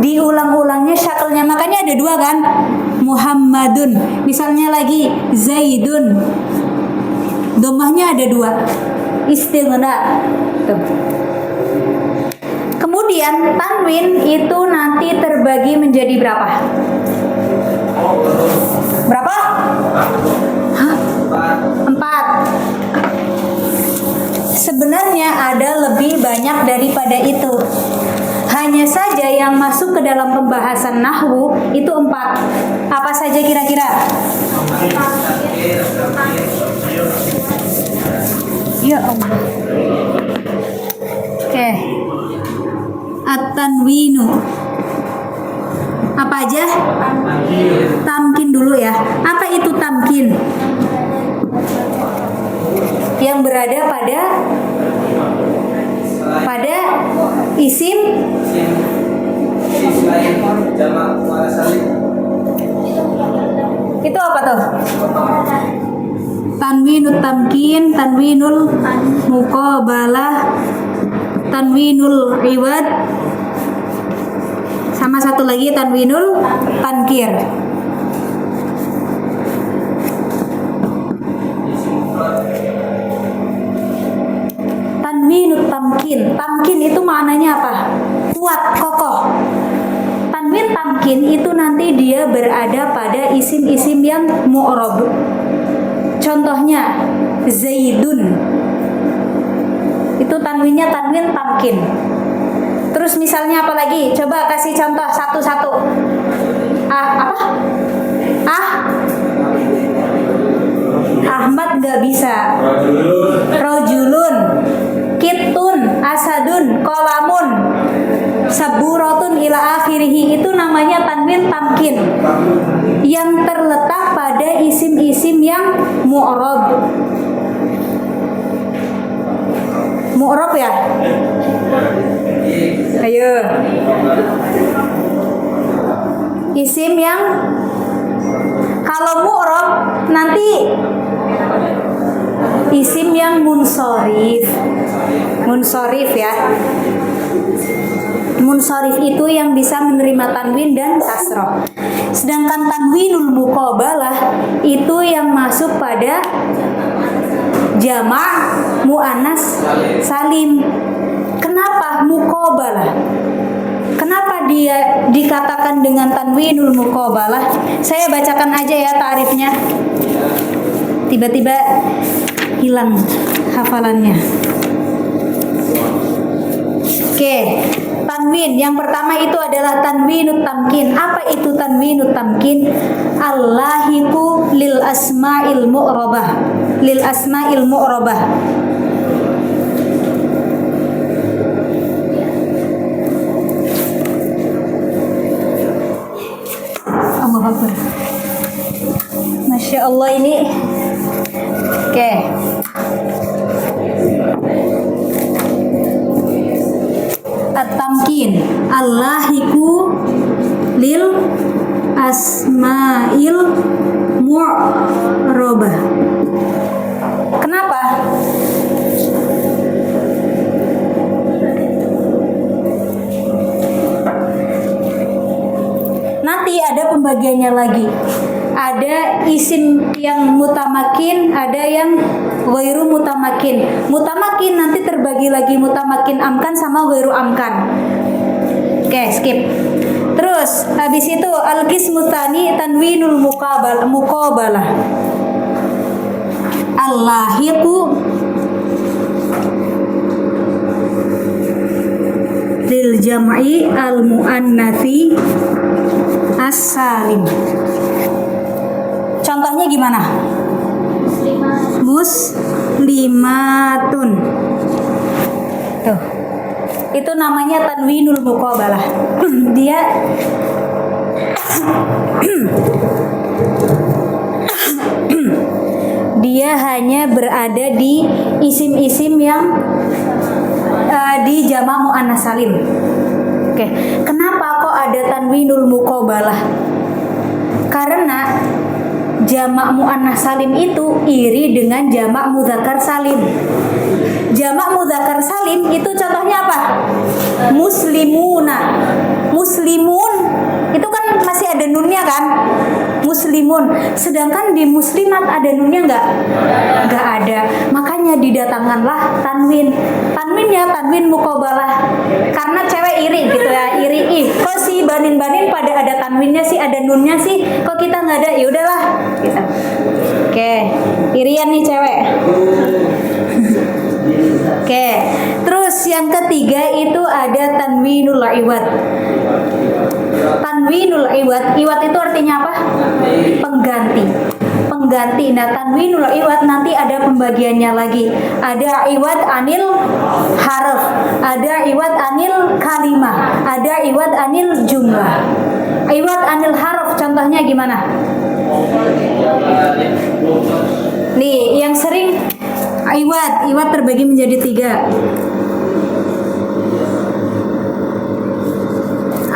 Diulang-ulangnya syaklnya, makanya ada dua kan? Muhammadun. Misalnya lagi Zaidun. Domahnya ada dua. Istighna. Tuh. Kemudian tanwin itu nanti terbagi menjadi berapa? Berapa? Hah? 4. Sebenarnya ada lebih banyak daripada itu. Hanya saja yang masuk ke dalam pembahasan nahwu itu 4. Apa saja kira-kira? Ya Allah. Oke. At-tanwinu. Apa aja? Tamkin dulu ya. Apa itu tamkin? Yang berada pada isim itu Itu apa tuh? Tanwinut tamkin, tanwinul muqabalah, tanwinul iwad, sama satu lagi tanwinul tankir. Tanwinut tamkin. Tamkin itu maknanya apa? Kuat, kokoh. Tanwin tamkin itu nanti dia berada pada isim-isim yang mu'rab. Contohnya Zaidun. Itu tanwinnya tanwin tamkin. Terus misalnya apa lagi? Coba kasih contoh satu-satu. Apa? Ahmad nggak bisa. Rojulun, kitun, asadun, kolamun, saburatun ila akhirih, itu namanya tanwin tamkin yang terletak pada isim-isim yang mu'rab. Mu'rab ya? Ayo. Isim yang kalau mu'rab nanti isim yang munsorif. Munsorif ya. Munsorif itu yang bisa menerima tanwin dan kasroh. Sedangkan tanwinul muqabalah itu yang masuk pada jamak muannas salim. Kenapa muqabalah? Kenapa dia dikatakan dengan tanwinul muqabalah? Saya bacakan aja ya ta'rifnya. Tiba-tiba hilang hafalannya. Oke, tanwin yang pertama itu adalah tanwinut tamkin. Apa itu tanwinut tamkin? Allahiku lil asma'il mu'rabah. Lil asma'il mu'rabah. Allahu Akbar. Masya Allah ini. Oke. At-tamkin Allahiku lil asma'il mu'rabah. Kenapa? Nanti ada pembagiannya lagi. Ada isim yang mutamakin, ada yang ghairu mutamakin. Mutamakin nanti terbagi lagi mutamakin amkan sama ghairu amkan. Oke, skip. Terus habis itu al-qismu tsani tanwinul muqabalah. Allahiqu lil jam'i al muannatsi as-salim. Contohnya gimana? Muslimatun. Tuh. Itu namanya tanwinul muqabalah. Dia hanya berada di isim-isim yang di jamak muannas salim. Oke, kenapa kok ada tanwinul muqabalah? Karena jamak muannas salim itu iri dengan jamak mudzakkar salim. Jamak mudzakkar salim itu contohnya apa? Muslimuna. Muslimun itu kan masih ada nunnya kan? Muslimun. Sedangkan di muslimat ada nunnya enggak? Enggak ada. Makanya didatangkanlah tanwin. Tanwinnya tanwin muqabalah. Karena cewek iri gitu ya, iri. Kok si banin-banin pada ada tanwinnya sih, ada nunnya sih, kok kita nggak ada? Ya udahlah gitu. Oke, irian nih cewek. Oke, terus yang ketiga itu ada tanwinul iwad. Tanwinul iwad, iwad itu artinya apa? Pengganti. Pengganti. Nah, tanwinul iwad nanti ada pembagiannya lagi. Ada iwad anil harf, ada iwad anil kalimah, ada iwad anil jumlah. Iwad anil harf contohnya gimana? Nih, yang sering iwad terbagi menjadi 3.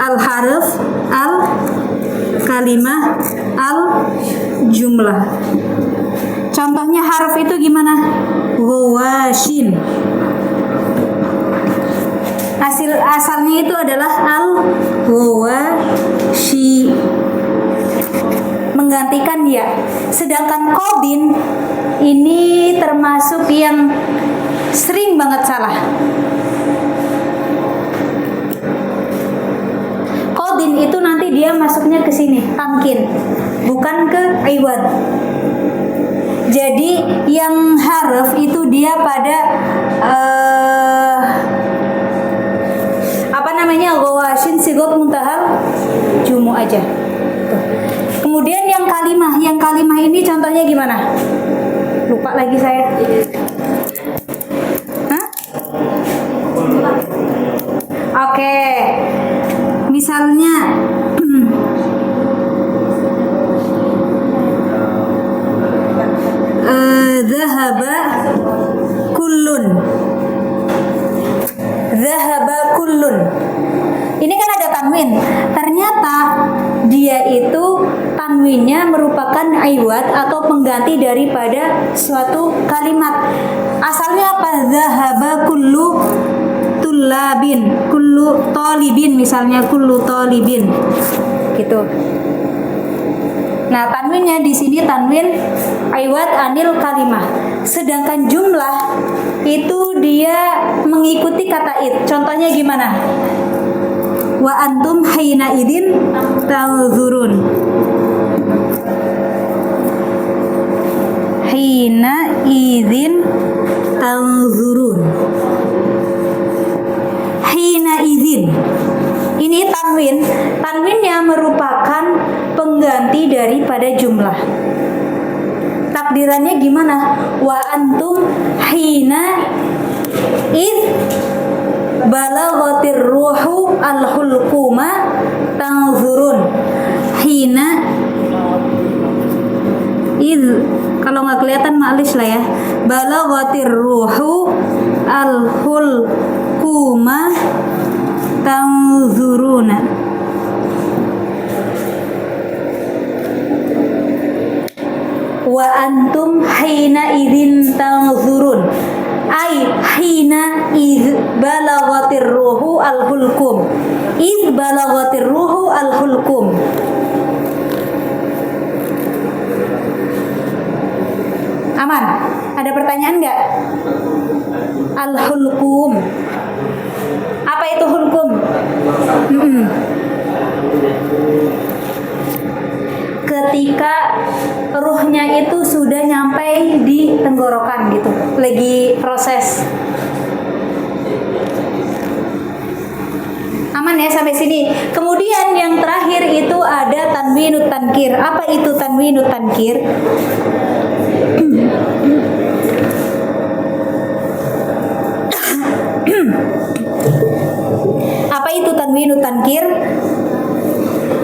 Al-harf, al-kalimah, jumlah. Contohnya harf itu gimana? Ghawashin. Asalnya itu adalah al-ghawashi, menggantikan ya. Sedangkan qadin ini termasuk yang sering banget salah. Qadin itu nanti dia masuknya ke sini, tamkin, bukan ke iwad. Jadi yang harf itu dia pada ghawashin sigot muntahal jumu aja. Tuh. Kemudian yang kalimah ini contohnya gimana? Lupa lagi saya. Hah? Oke. Misalnya dhahaba kullun. Dhahaba kullun. Ini kan ada tanwin. Ternyata dia itu tanwinnya merupakan iwad atau pengganti daripada suatu kalimat. Asalnya apa? Dhahaba kullu tullabin, kullu talibin, misalnya kullu talibin. Gitu. Nah, tanwinnya di sini tanwin iwad anil kalimah. Sedangkan jumlah itu dia mengikuti kata id. Contohnya gimana? Wa antum hina idin tanzurun. Hina idin tanzurun. Hina idin. Ini tanwin. Tanwinnya merupakan pengganti daripada jumlah. Takdirannya gimana? Wa antum hina id balaghatir ruhu al-hulquma tanzurun. Hina id, kalau nggak kelihatan malis lah ya. Balaghatir ruhu al-hulquma tanzuruna. Wa antum hina idzin tanzurun. Ai hina id balaghatir ruhu al-hulqum. Id balaghatir ruhu al-hulqum. Aman? Ada pertanyaan nggak? Al-hulqum. Apa itu hulqum? Ketika ruhnya itu sudah nyampe di tenggorokan gitu, lagi proses. Aman ya sampai sini. Kemudian yang terakhir itu ada tanwinut tankir. Apa itu tanwinut tankir? Apa itu tanwinut tankir?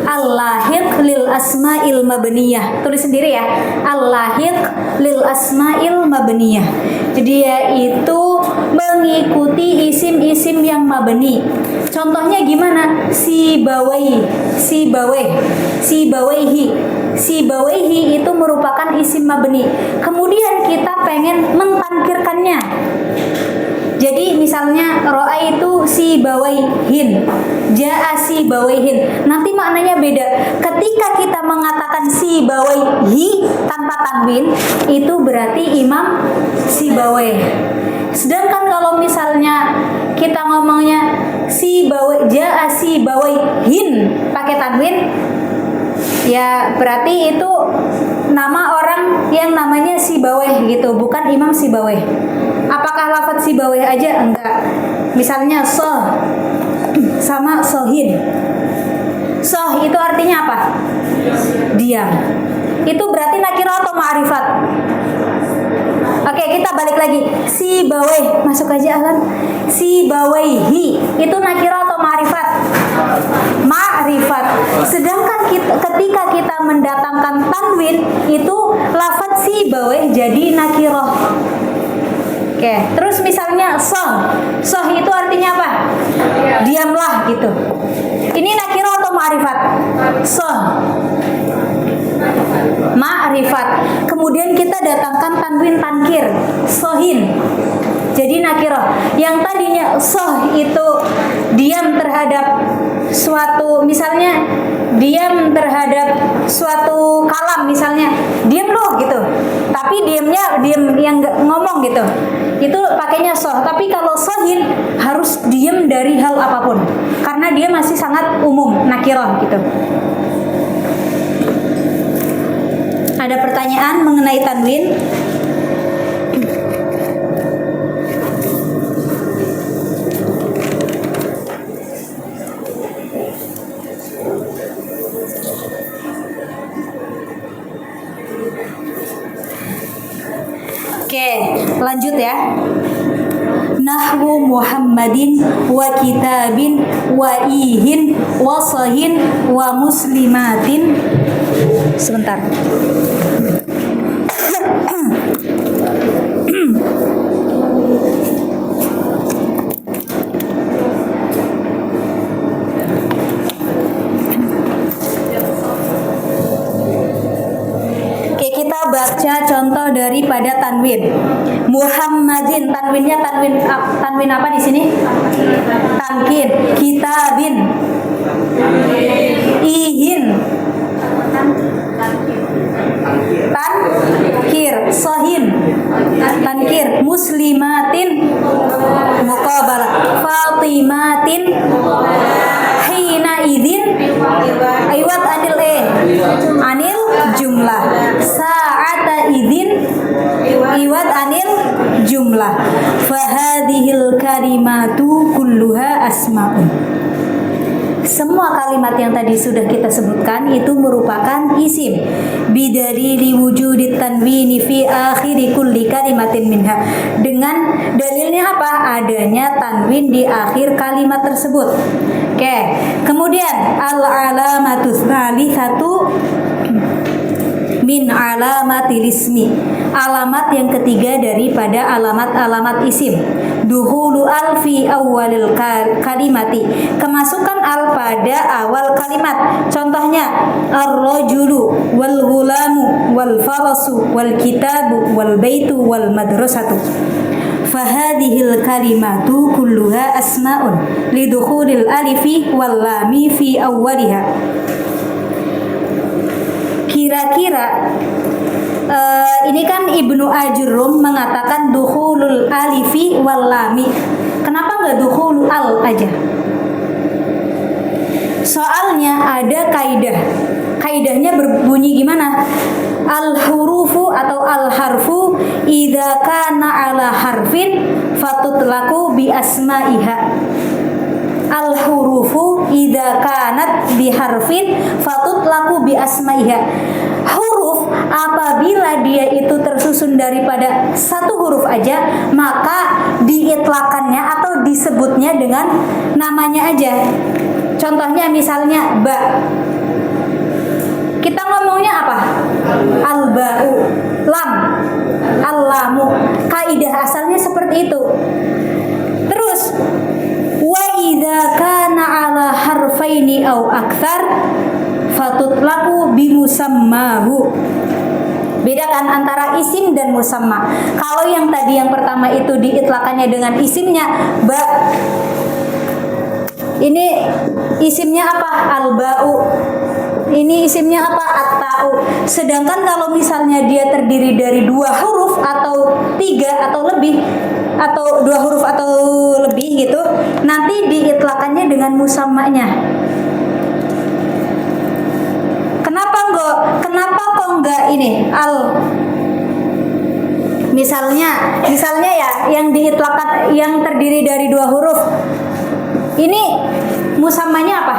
Al-lahiq lil asma'il mabniyah. Tulis sendiri ya. Al-lahiq lil asma'il mabniyah. Jadi ya itu mengikuti isim-isim yang mabni. Contohnya gimana? Sibawai, sibawai, sibawaihi. Sibawaihi itu merupakan isim mabni. Kemudian kita pengen mentankirkannya. Jadi misalnya ro'a itu si bawaihin, ja'a si bawaihin. Nanti maknanya beda. Ketika kita mengatakan si bawaihi tanpa tanwin, itu berarti imam si bawai. Sedangkan kalau misalnya kita ngomongnya si bawai, ja'a si bawaihin pakai tanwin, ya berarti itu nama orang yang namanya si bawai gitu, bukan imam si bawai. Apakah lafadz si bawah aja? Enggak. Misalnya soh sama sohin. Soh itu artinya apa? Diam. Itu berarti nakirah atau ma'rifat? Oke, kita balik lagi. Si bawah, masuk aja Alan. Si bawaihi itu nakirah atau ma'rifat? Ma'rifat. Sedangkan ketika kita mendatangkan tanwin, itu lafadz si bawah jadi nakirah. Oke, terus misalnya soh itu artinya apa? Diamlah gitu. Ini nakirah atau ma'rifat? Soh ma'rifat. Kemudian kita datangkan tanwin tankir, sohin. Jadi nakirah. Yang tadinya soh itu diam terhadap suatu, misalnya diam terhadap suatu kalam, misalnya diam loh gitu. Tapi diamnya diam yang nggak ngomong gitu. Itu pakainya soh. Tapi kalau sohin harus diam dari hal apapun. Karena dia masih sangat umum, nakirah gitu. Ada pertanyaan mengenai tanwin? Oke, lanjut ya. Nahwu Muhammadin wa kitabin wa ihin wa sahin wa muslimatin. Sebentar. Oke, kita baca contoh daripada tanwin. Muhammadin, tanwinnya tanwin apa di sini? Tankir. Kitabin, ihin, tankir. Sohin, tankir. Muslimatin, muqabalah. Fatimatin, hina idin, iwat anil jumlah. Sa'ata idin, iwat anil jumlah. Fahadihil kalimatu kulluha asma'un. Semua kalimat yang tadi sudah kita sebutkan itu merupakan isim bidalili wujudit tanwini fi akhiri kulli kalimatin minha. Dengan dalilnya apa? Adanya tanwin di akhir kalimat tersebut. Oke, kemudian al-alamatu tsalitsatu min alamatil ismi. Alamat yang ketiga daripada alamat-alamat isim. Duhulu al fi awalil kalimati. Kemasukan al pada awal kalimat. Contohnya ar-rajulu wal ghulamu wal farasu wal kitabu wal baitu wal madrasatu. Fahadihil kalimatu kulluha asma'un lidukhulil alifi wal lami fi awwaliha. Kira-kira ini kan Ibnu Ajurrum mengatakan dukhulul alifi wal lami. Kenapa nggak dukhulul al aja? Soalnya ada kaidah. Kaidahnya berbunyi gimana? Al hurufu atau al harfu idza kana ala harfin fatutlaqu bi asma'iha. Al hurufu idza kanat bi harfin fatutlaqu bi asma'iha. Huruf apabila dia itu tersusun daripada satu huruf aja, maka diitlakannya atau disebutnya dengan namanya aja. Contohnya misalnya ba. Kita ngomongnya apa? Al-ba'u, lam, al-lamu. Kaidah asalnya seperti itu. Terus wa idza kana ala harfaini au aktsar fatutlaqu bimusammahu. Bedakan antara isim dan musamma. Kalau yang tadi yang pertama itu diitlakannya dengan isimnya ba. Ini isimnya apa? Al-ba'u. Ini isimnya apa? At-ta'u. Sedangkan kalau misalnya dia terdiri dari dua huruf atau tiga atau lebih, atau dua huruf atau lebih gitu, nanti diitlakannya dengan musammanya. Kenapa kok enggak ini al? Misalnya ya yang diitlakan yang terdiri dari dua huruf. Ini musammanya apa?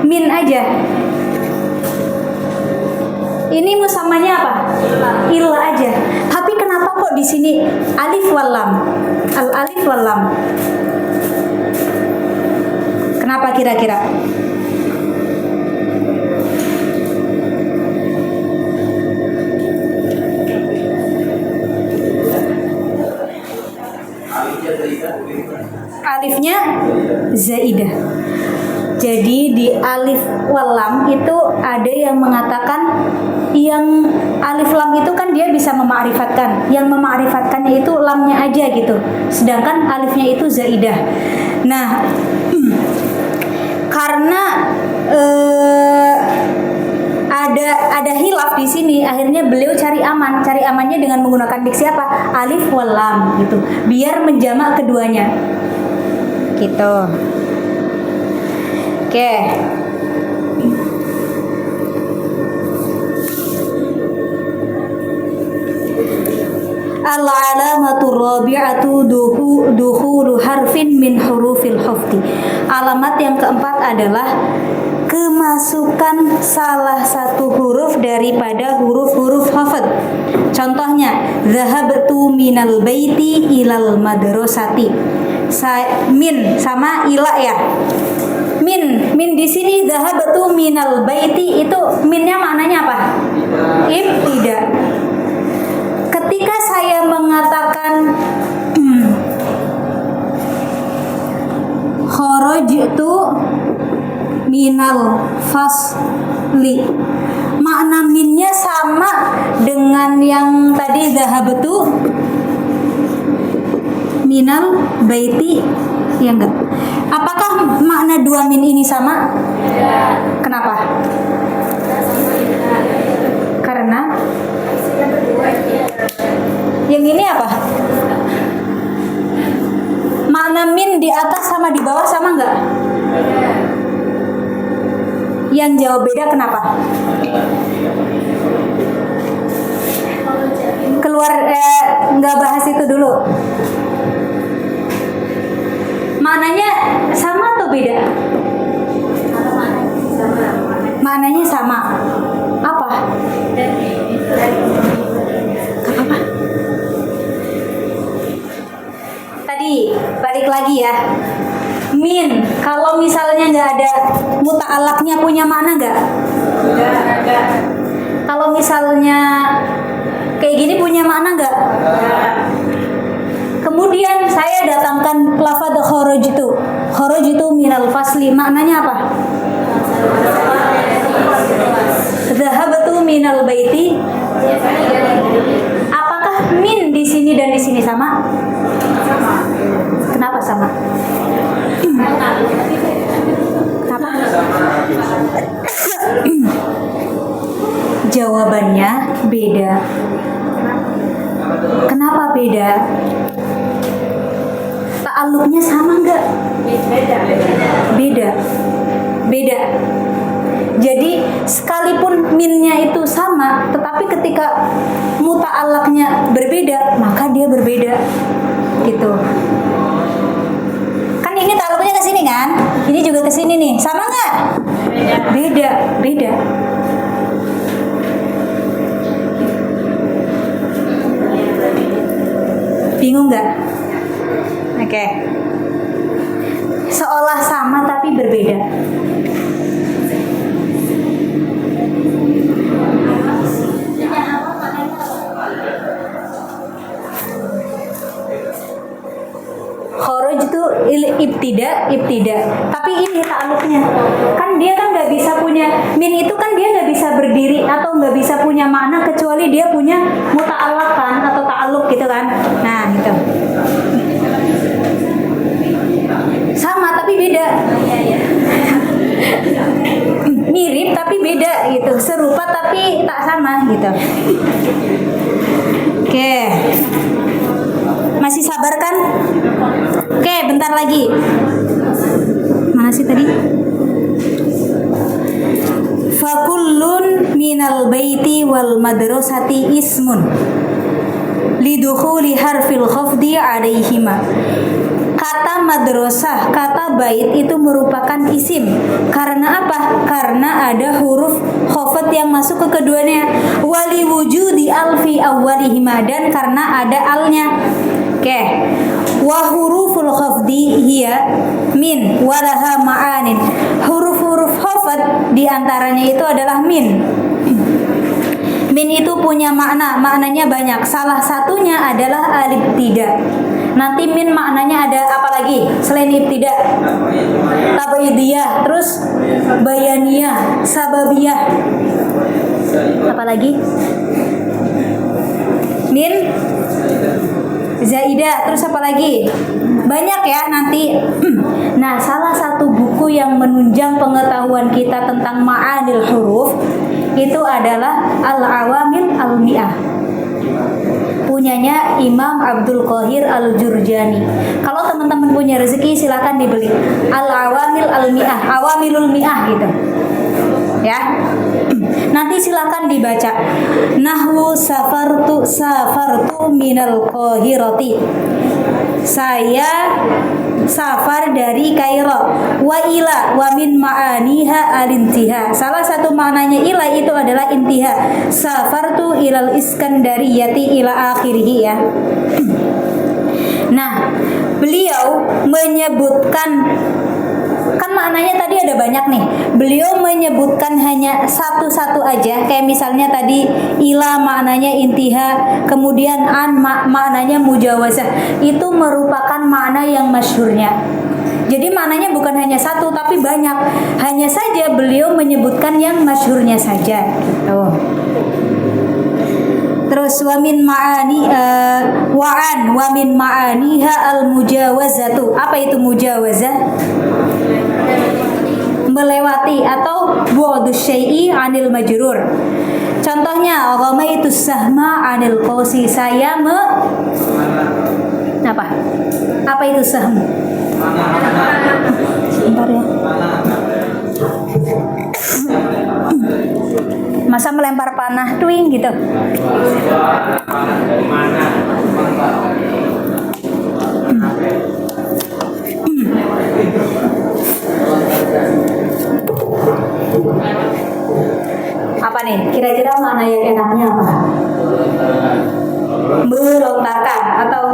Min aja. Ini musammanya apa? Il aja. Tapi kenapa kok di sini alif wal lam? Al alif wal lam. Kenapa kira-kira? Alifnya zaidah. Jadi di alif wal lam itu ada yang mengatakan yang alif lam itu kan dia bisa mema'rifatkan. Yang mema'rifatkannya itu lamnya aja gitu. Sedangkan alifnya itu zaidah. Nah, karena ada hilaf di sini, akhirnya beliau cari amannya dengan menggunakan diksi apa? Alif wal lam gitu, biar menjamak keduanya gitu. Oke. Al-alamatu rabi'atu dukhulu harfin min hurufil hafdi. Alamat yang keempat adalah kemasukan salah satu huruf daripada huruf-huruf hafad. Contohnya, zahabtu minal baiti ilal madrasati. Min sama ila ya. Min di sini zahabtu minal baiti itu minnya maknanya apa? Ibtida. Ketika saya mengatakan kharajtu minal fasli, makna minnya sama dengan yang tadi zahabtu minal baiti, ya enggak? Apakah makna dua min ini sama? Ya. Kenapa? Karena yang ini apa? Makna min di atas sama di bawah sama enggak? Yang jawab beda kenapa? Keluar nggak bahas itu dulu. Maknanya sama atau beda? Maknanya sama. Apa? Apa? Tadi balik lagi ya. Min, kalau misalnya nggak ada muta'alaknya punya makna nggak? Nggak. Kalau misalnya kayak gini punya makna nggak? Kemudian saya datangkan lafadz kharajtu minal fasli, maknanya apa? Zahabtu minal baiti. Apakah min di sini dan di sini sama? Kenapa sama? Kenapa? Jawabannya beda. Kenapa beda? Ta'alluqnya sama enggak? Beda. Jadi sekalipun minnya itu sama, tetapi ketika muta'allaqnya berbeda, maka dia berbeda. Gitu. Kan ini ta'alluqnya ke sini kan? Ini juga ke sini nih. Sama enggak? Beda. Bingung nggak? Oke. Seolah sama tapi berbeda. Kharajtu ibtida. Tapi ini ta'alluqnya. Kan dia kan nggak bisa punya min itu kan dia nggak bisa berdiri atau nggak bisa punya makna kecuali dia punya muta'allaq kan atau ta'alluq gitu kan. Nah, gitu. Sama tapi beda. Mirip tapi beda gitu. Serupa tapi tak sama gitu. Oke. Masih sabar kan? Oke, bentar lagi. Mana sih tadi? Fakullun minal baiti wal madrasati ismun lidukhuli harfil khafdi alaihima. Kata madrasah, kata bait itu merupakan isim. Karena apa? Karena ada huruf khafat yang masuk ke keduanya. Wali wujudi alfi awwalihima, dan karena ada alnya. Oke. Wa huruful khafdi hiya min walaha ma'anin. Huruf-huruf khafat diantaranya itu adalah min. Min itu punya maknanya banyak. Salah satunya adalah alibtida. Nanti min maknanya ada apa lagi selain ibtida? Tabaidiyah, terus bayaniyah, sababiyah. Apa lagi? Min zaidah, terus apa lagi? Banyak ya nanti. Nah, salah satu buku yang menunjang pengetahuan kita tentang ma'anil huruf itu adalah Al-Awamil Al-Mi'ah, punyanya Imam Abdul Qahir Al-Jurjani. Kalau teman-teman punya rezeki silakan dibeli Al-Awamil Al-Mi'ah, Awamilul Mi'ah gitu ya. Nanti silakan dibaca. Nahwu safartu minal Qahirati, saya safar dari Kairo. Wa ila wa min ma'aniha al-intiha, salah satu maknanya ila itu adalah intiha. Safartu ilal Iskandariyati ila akhirih ya. Nah, beliau menyebutkan, kan maknanya tadi ada banyak nih. Beliau menyebutkan hanya satu-satu aja. Kayak misalnya tadi ila maknanya intiha, kemudian an maknanya mujawazah. Itu merupakan makna yang masyhurnya. Jadi maknanya bukan hanya satu tapi banyak. Hanya saja beliau menyebutkan yang masyhurnya saja. Gitu. Terus wamin ma'ani wamin ma'aniha al-mujawazatu. Apa itu mujawazah? Melewati atau bu'dus syai'i 'anil majrur. Contohnya itu sahma 'anil qausi, saya apa itu sahm? Bentar ya. Masa melempar panah twing gitu. Apa nih? Kira-kira makna yang enaknya apa? Melontarkan, atau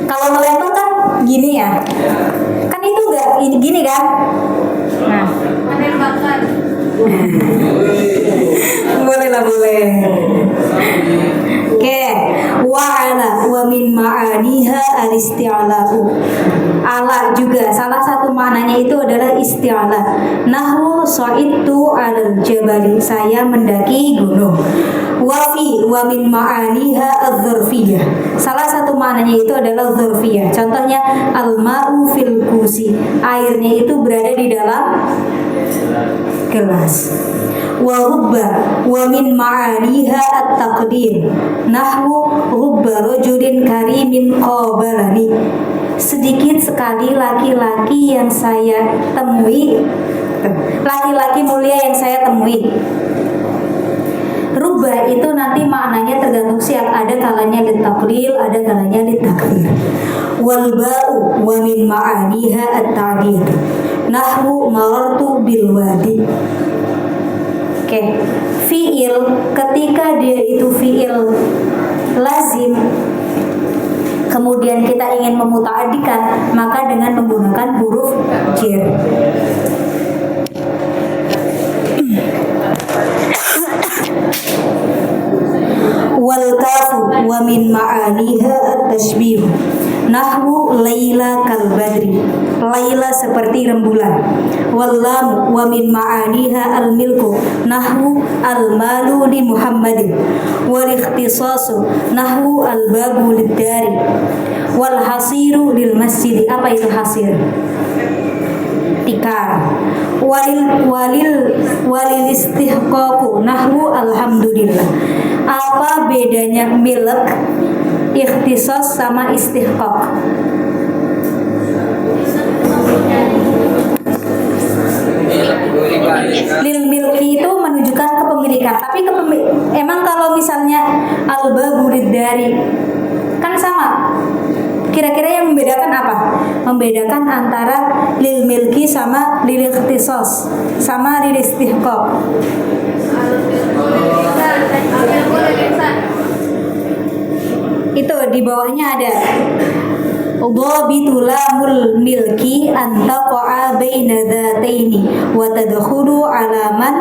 kalau melempar kan gini ya? Kan itu enggak ini gini kan? Nah, menembakkan. Boleh lah, boleh. Oke, wa'ala wa min ma'aniha al-isti'la'u. Ala juga salah satu maknanya itu adalah isti'la. Nahwu sha'idtu 'alal jabali, saya mendaki gunung. Wa min ma'aniha adz-dzarfiyah, salah satu maknanya itu adalah dzarfiyah. Contohnya al-ma'u fil kusi, airnya itu berada di dalam gelas. Wa rubba wa min ma'aniha at-taqdim, nahwu rubba rajulin karimin qabalani, sedikit sekali laki-laki yang saya temui, laki-laki mulia yang saya temui. Rubah itu nanti maknanya tergantung siap, ada kalanya litaqlil, ada kalanya litakthir. Wal ba'u wa min ma'aniha at-ta'did, nahwu marartu bil wadi. Oke, fiil ketika dia itu fiil lazim, kemudian kita ingin memuta'addikan, maka dengan menggunakan huruf jar. Wal kafu wa min ma'aniha at-tashbih, nahwu laila kal badri, laila seperti rembulan. Wal lam wa min ma'aniha al-milku, nahwu al-malu li Muhammadin. Wal ikhtisasu, nahwu al-babu lid-dari. Wal hasiru lil masjid, apa itu hasir? Tikar. Walil istihqaqu, nahwu alhamdulillah. Apa bedanya milk, ikhtisas sama istihqaq? Lil milki itu menunjukkan kepemilikan, tapi emang kalau misalnya al-babu lid-dari kan sama. Kira-kira yang membedakan apa? Membedakan antara lil milki sama lil ikhtisas sama lil istihqaq. Itu di bawahnya ada dhabitu lamul milki antaqa'a baina dzataini wa tadkhulu ala man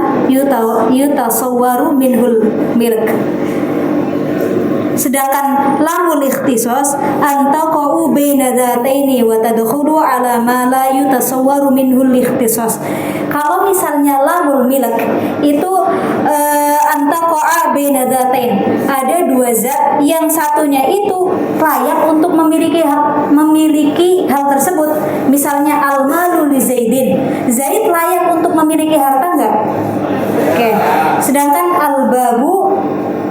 yutasawwaru minhul milk. Sedangkan lamul ikhtisas antaqa'u baina dzataini wa tadkhulu ala ma la yutasawwaru minhu ikhtisas. Kalau misalnya lamul milak itu antaqa'a baina dzatain, ada dua zat yang satunya itu layak untuk memiliki hal tersebut. Misalnya al-malu li Zaidin, Zaid layak untuk memiliki harta enggak? Oke. Sedangkan al-babu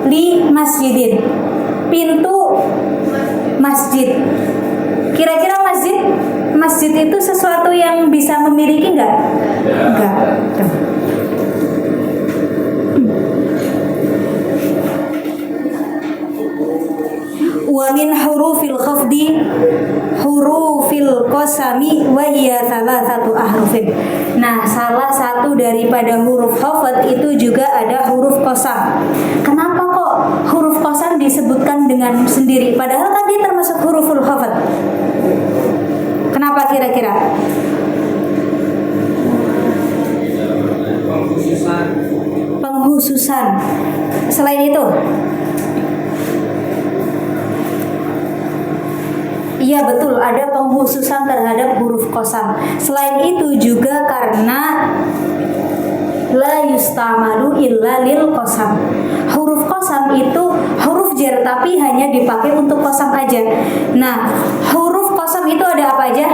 li masjidin, pintu masjid. Kira-kira masjid itu sesuatu yang bisa memiliki enggak? Enggak. Wa min hurufil khafdi hurufil qasami wa hiya thalathatu ahrufin. Nah, salah satu daripada huruf khafd itu juga ada huruf qasam. Kenapa kok huruf qasam disebutkan dengan sendiri padahal kan dia termasuk huruful khafd? Kenapa kira-kira? Penghususan. Selain itu? Iya betul, ada penghususan terhadap huruf qasam. Selain itu juga karena la yustamalu illa lil qasam. Huruf qasam itu huruf jar tapi hanya dipakai untuk qasam aja. Nah, huruf qasam itu ada apa aja?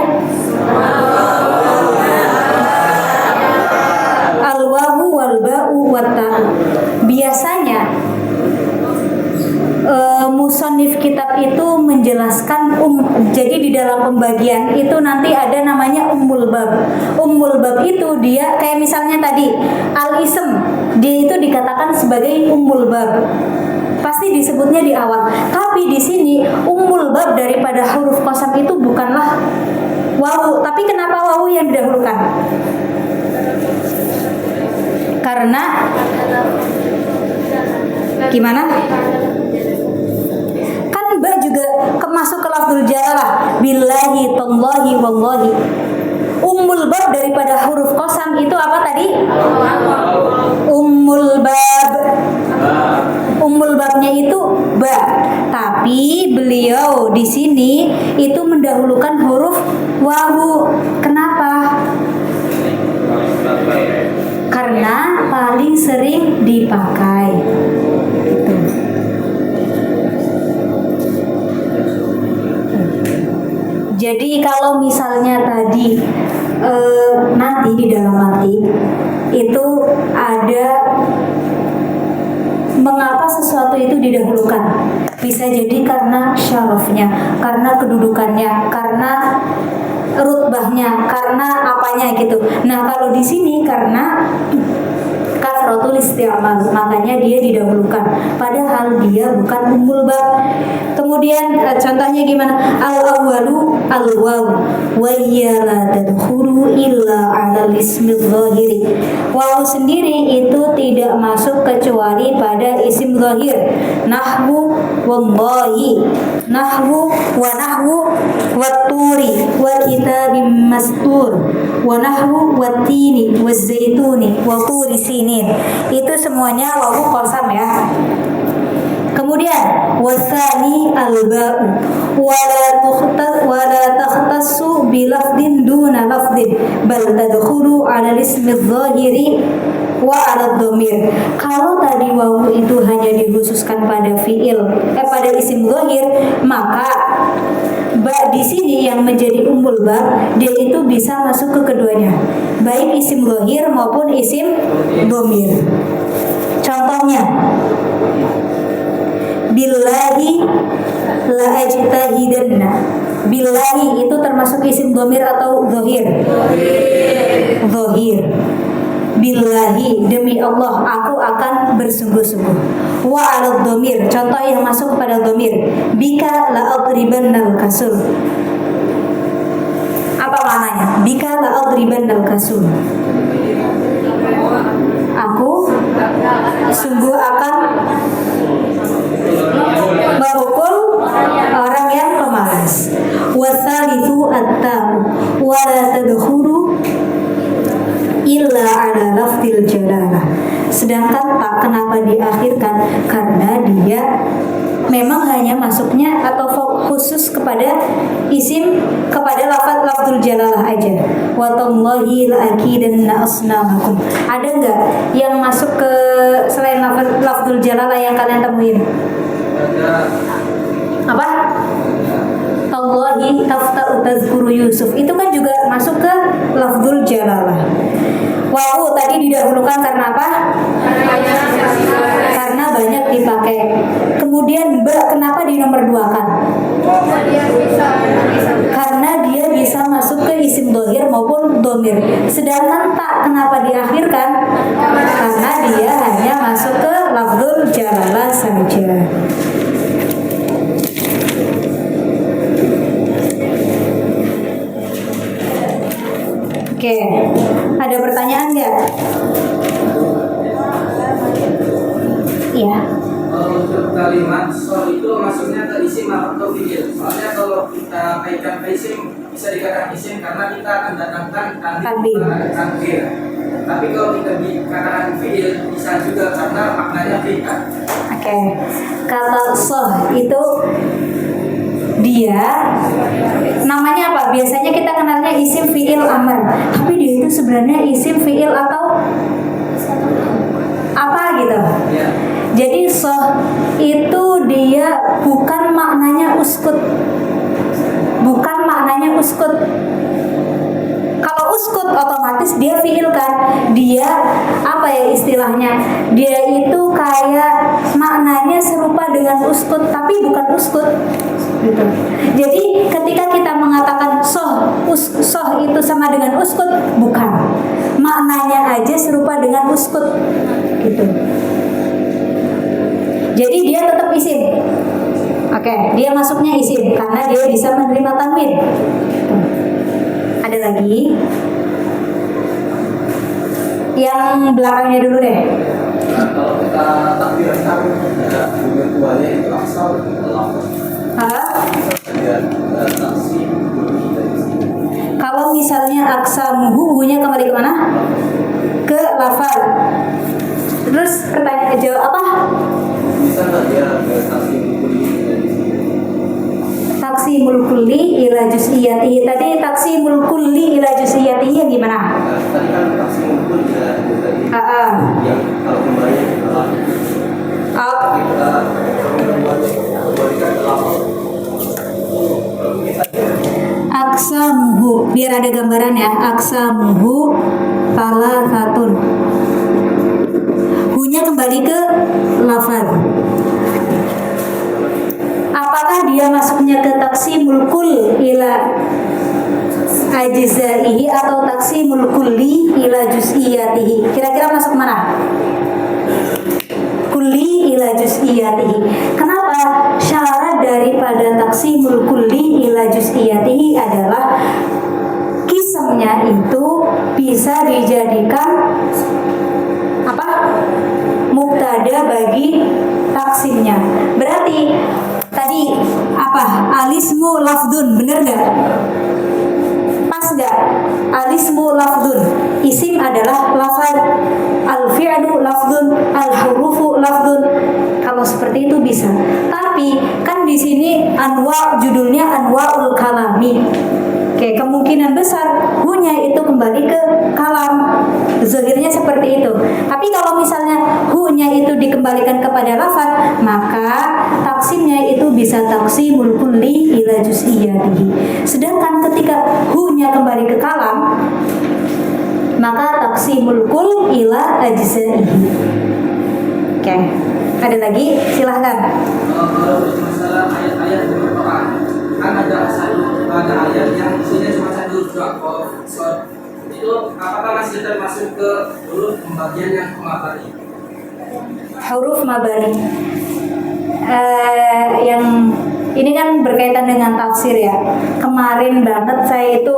Al-wawu wal ba'u wat ta. Biasanya musannif kitab itu menjelaskan jadi di dalam pembagian itu nanti ada namanya ummul bab. Ummul bab itu dia kayak misalnya tadi al-ism, dia itu dikatakan sebagai ummul bab. Pasti disebutnya di awal. Tapi di sini ummul bab daripada huruf qasam itu bukanlah wawu, tapi kenapa wawu yang didahulukan? Karena gimana? Ba juga masuk ke lafzul jalalah, billahi tallahi wallahi. Ummul bab daripada huruf qasam itu apa tadi? Ummul bab. Ummul babnya itu ba. Tapi beliau di sini itu mendahulukan huruf wawu. Kenapa? Karena paling sering dipakai. Gitu. Jadi kalau misalnya tadi nanti di dalam arti itu ada mengapa sesuatu itu didahulukan, bisa jadi karena syarafnya, karena kedudukannya, karena rutbahnya, karena apanya gitu. Nah kalau di sini karena kasratul isti'mal, makanya dia didahulukan padahal dia bukan ummul bab. Kemudian contohnya gimana? Al-awwalu al-waw wa hiya la tadkhulu illa 'ala al-ismi adh-dhahiri. Waw sendiri itu tidak masuk kecuali pada isim zahir. Nahwu wallahi, nahwu wa nahwu wat-turi wa kitabim mastur wa nahwu wat-tini waz-zaituni wa turi sinin. Itu semuanya wawu qasam ya. Kemudian wasani al-ba'u wala takhtassu bi lafdin duna lafdin bal tadkhulu 'ala al-ismi adh-dhahiri wa 'ala ad-dhamir. Kalau tadi wawu itu hanya dikhususkan pada fiil pada isim dhahir, maka ba di sini yang menjadi ummul bab dia itu bisa masuk ke keduanya, baik isim dhahir maupun isim dhamir. Contohnya billahi la ajtahidanna. Billahi itu termasuk isim dhamir atau dhahir? Dhahir. Billahi, demi Allah aku akan bersungguh-sungguh. Wa 'ala dhamir, contoh yang masuk kepada dhamir. Bika la adribannal kasur. Apa maknanya? Bika la adribannal kasur. Aku sungguh akan memukul orang yang pemalas. Wasalithu at-tamu wa la tadkhulu illa 'ala lafzil jalalah. Sedangkan tak kenapa diakhirkan? Karena dia memang hanya masuknya atau khusus kepada isim, kepada lafzul jalalah aja. Wa tallahi la akidanna asnamakum. Ada nggak yang masuk ke selain lafzul jalalah yang kalian temuin? Apa? Tallahi tafta'u tazkuru Yusuf. Itu kan juga masuk ke lafzul jalalah. Wawu tadi didahulukan karena apa? Karena banyak dipakai. Kemudian ba kenapa di nomor 2 kan? Karena dia bisa masuk ke isim dhohir maupun dhamir. Sedangkan tak kenapa diakhirkan? Karena dia hanya masuk ke lafzul jalalah saja. Oke, ada pertanyaan nggak? Iya. Kalau untuk kalimat soal itu maksudnya ke isim atau fi'il. Soalnya kalau kita kaitkan ke isim bisa dikatakan isim karena kita akan datangkan tanwin takdir. Tapi kalau kita dikatakan fi'il bisa juga karena maknanya fi'il. Oke. Kata soh itu dia namanya apa? Biasanya kita kenalnya isim fi'il amr. Tapi dia itu sebenarnya isim fi'il atau apa gitu. Ya. Jadi soh itu dia bukan maknanya uskut. Bukan maknanya uskut. Kalau uskut otomatis dia fi'il kan. Dia apa ya istilahnya? Dia itu kayak maknanya serupa dengan uskut tapi bukan uskut. Gitu. Jadi ketika kita mengatakan soh itu sama dengan uskut, bukan. Maknanya aja serupa dengan uskut. Gitu. Jadi dia tetap isim. Oke, dia masuknya isim karena dia bisa menerima tanwin. Ada lagi? Yang belakangnya dulu deh. Kalau kita takdirkan ya bukan tuanya itu asal Kalau misalnya aksamuhu, hu-nya kembali kemana? Ke lafal. Terus pertanyaan jawab apa? bisa nggak dia Taksimul kulli ila juz'iyatihi. Tadi taksimul kulli ila juz'iyatihi yang gimana? tadi kan taksimul kulli ya yang kalau kembali kita aksamuhu, biar ada gambaran ya. Aksamuhu talathatun. Hu-nya kembali ke lafal. Apakah dia masuknya ke taksimul kull ila ajzaihi atau taksimul kulli ila juz'iyatihi? Kira-kira masuk mana? Kulli ila juz'iyatihi. Kenapa? Syarat daripada taksimul kulli ila juz'iyatihi adalah kisemnya itu bisa dijadikan apa? Mubtada bagi taksimnya. Berarti tadi apa? Alismu lafdun, bener nggak? Pas nggak? Alismu lafdun, isim adalah lafaz, al-fi'lu lafdun, al-hurufu lafdun. Kalau seperti itu bisa. Tapi kan di sini anwa, judulnya anwaul kalami. Oke, kemungkinan besar hu-nya itu kembali ke kalam. Zahirnya seperti itu. Tapi kalau misalnya hu-nya itu dikembalikan kepada lafaz, maka taksimnya itu bisa taksimul kulli ila juz'iyatihi. Sedangkan ketika hu-nya kembali ke kalam, maka taksimul kull ila ajzaihi. Oke. Ada lagi? Silahkan. kalau masalah ayat-ayat di Al-Quran kan ada ayat yang isinya cuma satu dua soal itu apakah masih termasuk ke huruf pembagian yang mabani? Huruf mabani. Yang ini kan berkaitan dengan tafsir ya. Kemarin banget saya itu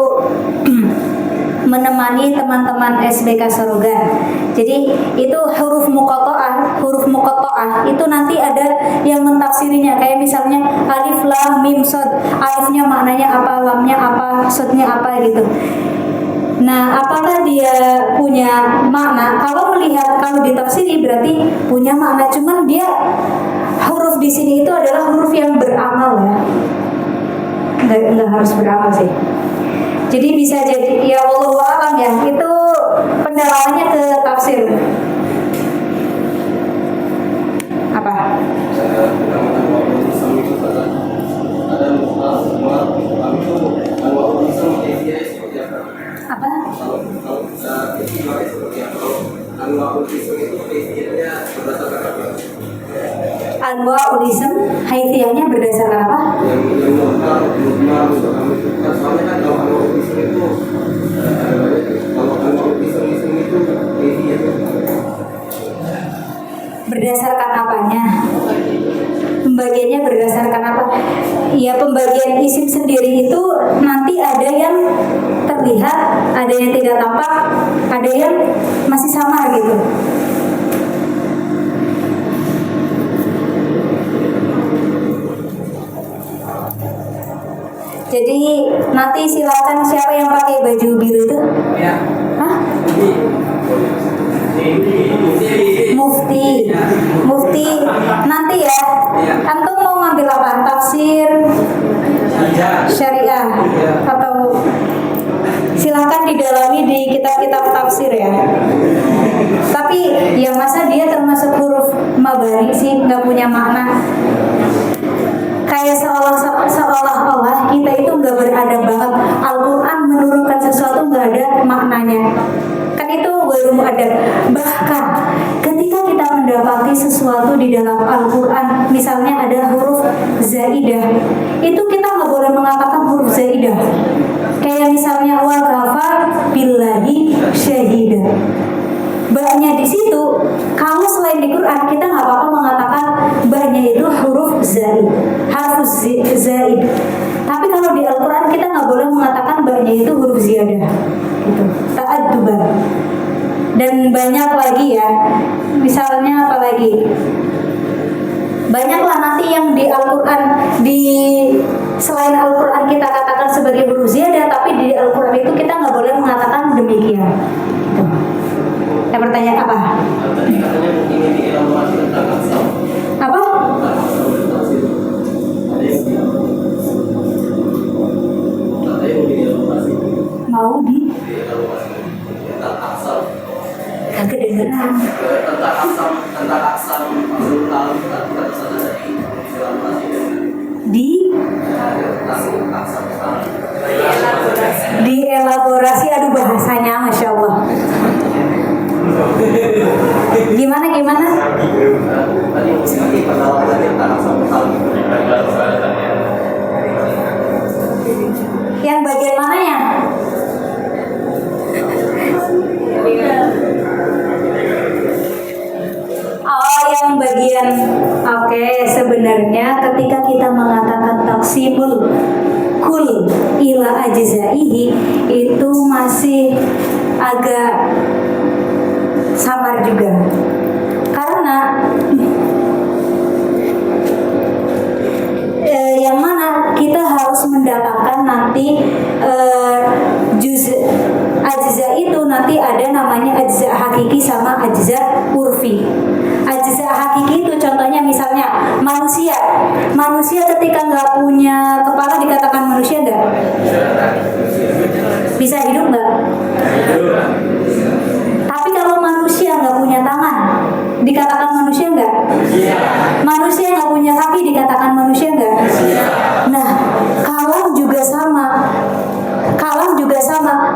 menemani teman-teman SBK Sarogan. Jadi itu huruf muqatta'ah itu nanti ada yang mentafsirinya, kayak misalnya alif lam mim shad. Alifnya maknanya apa, lamnya apa, shadnya apa gitu. Nah, apakah dia punya makna? Kalau ditafsiri berarti punya makna, cuman dia huruf di sini itu adalah huruf yang beramal ya. Enggak harus beramal sih. Jadi bisa jadi ya wallahu a'lam ya. Itu pendalamannya ke tafsir. Apa? Apa? Anwa'ul ism haitiyahnya berdasarkan apa? Berdasarkan apanya? Pembagiannya berdasarkan apa? Ya, pembagian isim sendiri itu nanti ada yang terlihat, ada yang tidak tampak, ada yang masih sama gitu. Jadi nanti silakan siapa yang pakai baju biru itu? Ya. Hah? Mufti nanti ya. Antum mau ngambil apa? Tafsir syariah atau silakan didalami di kitab-kitab tafsir ya. Tapi ya masa dia termasuk huruf mabari sih, nggak punya makna. Kayak seolah-olah kita itu nggak beradab banget. Al-Quran menurunkan sesuatu nggak ada maknanya. Kan itu baru adab. Bahkan ketika kita mendapati sesuatu di dalam Al-Quran, misalnya ada huruf zaidah, itu kita nggak boleh mengatakan huruf zaidah. Kayak misalnya wa kafa billahi syahida. Ba-nya di situ, kalau selain di Quran kita nggak apa-apa mengatakan ba-nya itu huruf zaid, harus zaid. Tapi kalau di Al-Quran kita nggak boleh mengatakan ba-nya itu huruf ziyadah, gitu. Ta'adduban. Dan banyak lagi ya, misalnya apa lagi? Banyaklah nanti yang di Al-Quran, di selain Al-Quran kita katakan sebagai huruf ziyadah, tapi di Al-Quran itu kita nggak boleh mengatakan demikian. Gitu. Saya bertanya apa? Apa? Mau di? Kagak kedengeran. Di elaborasi, aduh bahasanya masya Allah. Gimana? Yang bagian mananya? Oh, yang bagian oke, sebenarnya ketika kita mengatakan taqsimul kul ila ajzaihi itu masih agak samar juga. Karena yang mana kita harus mendatangkan nanti juz ajza itu nanti ada namanya ajza hakiki sama ajza urfi. Ajza hakiki itu contohnya misalnya manusia ketika nggak punya kepala dikatakan manusia nggak? Bisa hidup nggak? Tapi kalau manusia nggak punya tangan dikatakan manusia nggak? Manusia nggak punya kaki dikatakan manusia nggak? Nah, kalam juga sama.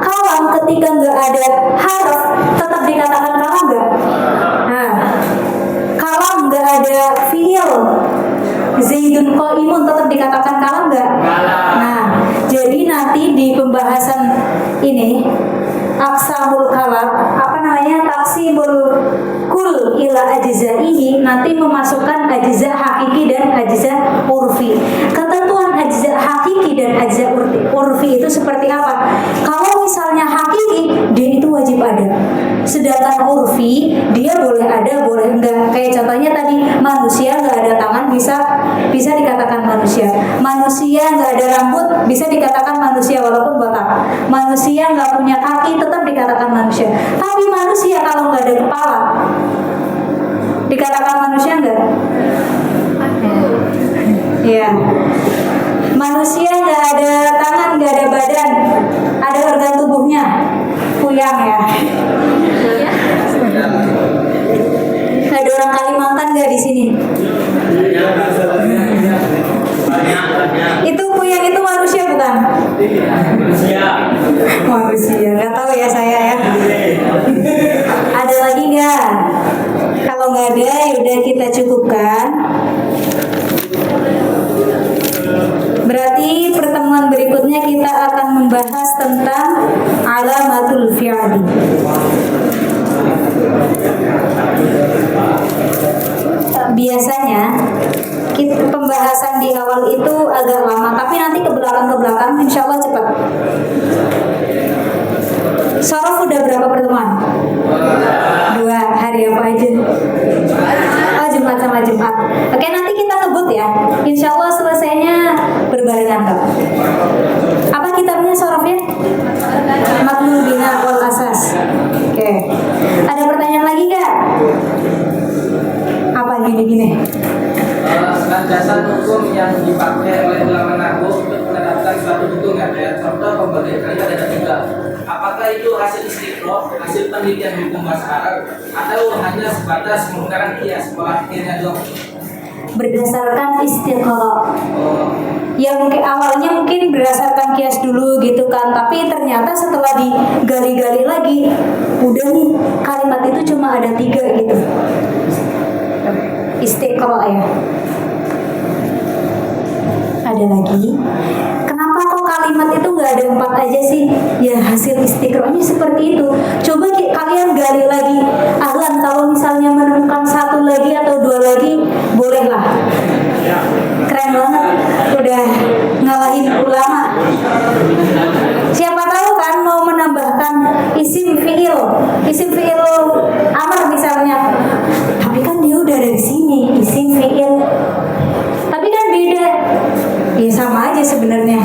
Kalam ketika nggak ada harf tetap dikatakan kalam nggak? Nah, kalam nggak ada fiil, Zaidun qaimun tetap dikatakan kalam nggak? Nah, jadi nanti di pembahasan ini aqsamul kalam, taqsimul kul ila ajzaihi, nanti memasukkan ajza hakiki dan ajza urfi. Ketentuan ajza hakiki dan ajza urfi itu seperti apa? Kalau misalnya hakiki, dia itu wajib ada. Sedangkan urfi, dia boleh ada, boleh enggak. Kayak contohnya tadi, manusia nggak ada tangan bisa dikatakan manusia. Manusia nggak ada rambut bisa dikatakan manusia walaupun botak. Manusia nggak punya kaki tetap dikatakan manusia. Tapi manusia kalau nggak ada kepala dikatakan manusia nggak? Iya. Manusia nggak ada tangan, nggak ada badan, ada organ tubuhnya, puyang ya. Ada orang Kalimantan nggak di sini? Itu puyang itu manusia bukan? Manusia, nggak tahu ya saya ya. Ada lagi nggak? Kalau nggak ada, yaudah kita cukupkan. Berarti pertemuan berikutnya kita akan membahas tentang alamatul fi'li. Biasanya pembahasan di awal itu agak lama, tapi nanti ke belakang insya Allah cepat. Sorof udah berapa pertemuan? 2. Hari apa aja? Oh, Jumat sama Jumat. Oke, nanti kita ngebut ya. Insya Allah selesainya berbarengan kok. Apa kitabnya sorofnya? Matnul Bina wal Asas. Oke. Ada pertanyaan lagi nggak? Apa gini-gini? Landasan hukum yang dipakai oleh ulama nahwu untuk menetapkan suatu hukum ya. Contoh pembagian kalimat ada 3. Apakah itu hasil istiqroh, hasil penelitian hukum bahasa Arab, atau hanya sebatas menggunakan kias, pola pikirnya doang? Berdasarkan istiqroh. Ya mungkin awalnya mungkin berdasarkan kias dulu gitu kan, tapi ternyata setelah digali-gali lagi, udah nih kalimat itu cuma ada 3 gitu. Istiqroh ya. Ada lagi. Kenapa kok kalimat itu nggak ada 4 aja sih? Ya hasil istiqrohnya seperti itu. Coba kalian gali lagi. Ahlan, kalau misalnya menemukan 1 lagi atau 2 lagi, bolehlah. Keren banget. Udah ngalahin ulama. Siapa tahu kan mau menambahkan isim fi'il amar misalnya. Tapi kan dia udah ada di sini isim fi'il. Tapi kan beda. Ya sama aja sebenarnya.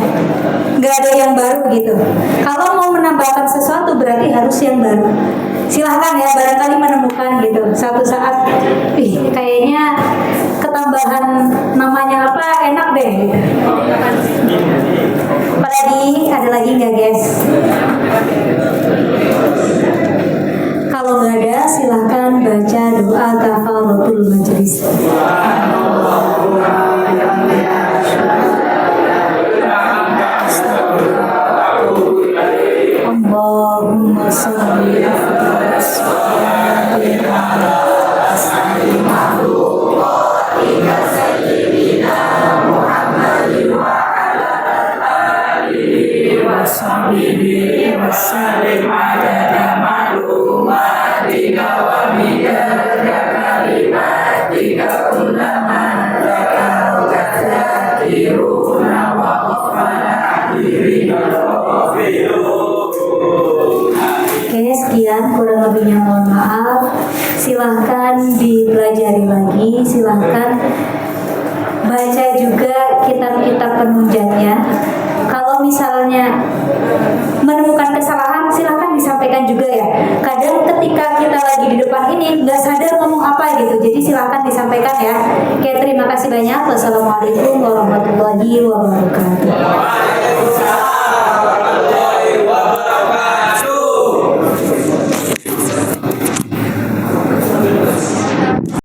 Nggak ada yang baru gitu. Kalau mau menambahkan sesuatu berarti harus yang baru. Silahkan ya, barangkali menemukan gitu. Satu saat, kayaknya ketambahan namanya apa enak deh. Gitu. Apalagi ada lagi nggak guys? Kalau nggak ada, silahkan baca doa kafaratul majlis. Allahumma sholli ala sayyidina Muhammadin wa ala alihi wa sahbihi wa sallim adada ma'lumatika wa midada kalimatika kullaman zakauka zakiruna wa ghafala akhirina Oke, sekian kurang lebihnya mohon maaf. Silahkan dipelajari lagi, silahkan baca juga kitab-kitab penunjangnya. Kalau misalnya menemukan kesalahan, silahkan disampaikan juga ya. Kadang ketika kita lagi di depan ini nggak sadar ngomong apa gitu, jadi silahkan disampaikan ya. Oke, terima kasih banyak. Wassalamualaikum warahmatullahi wabarakatuh.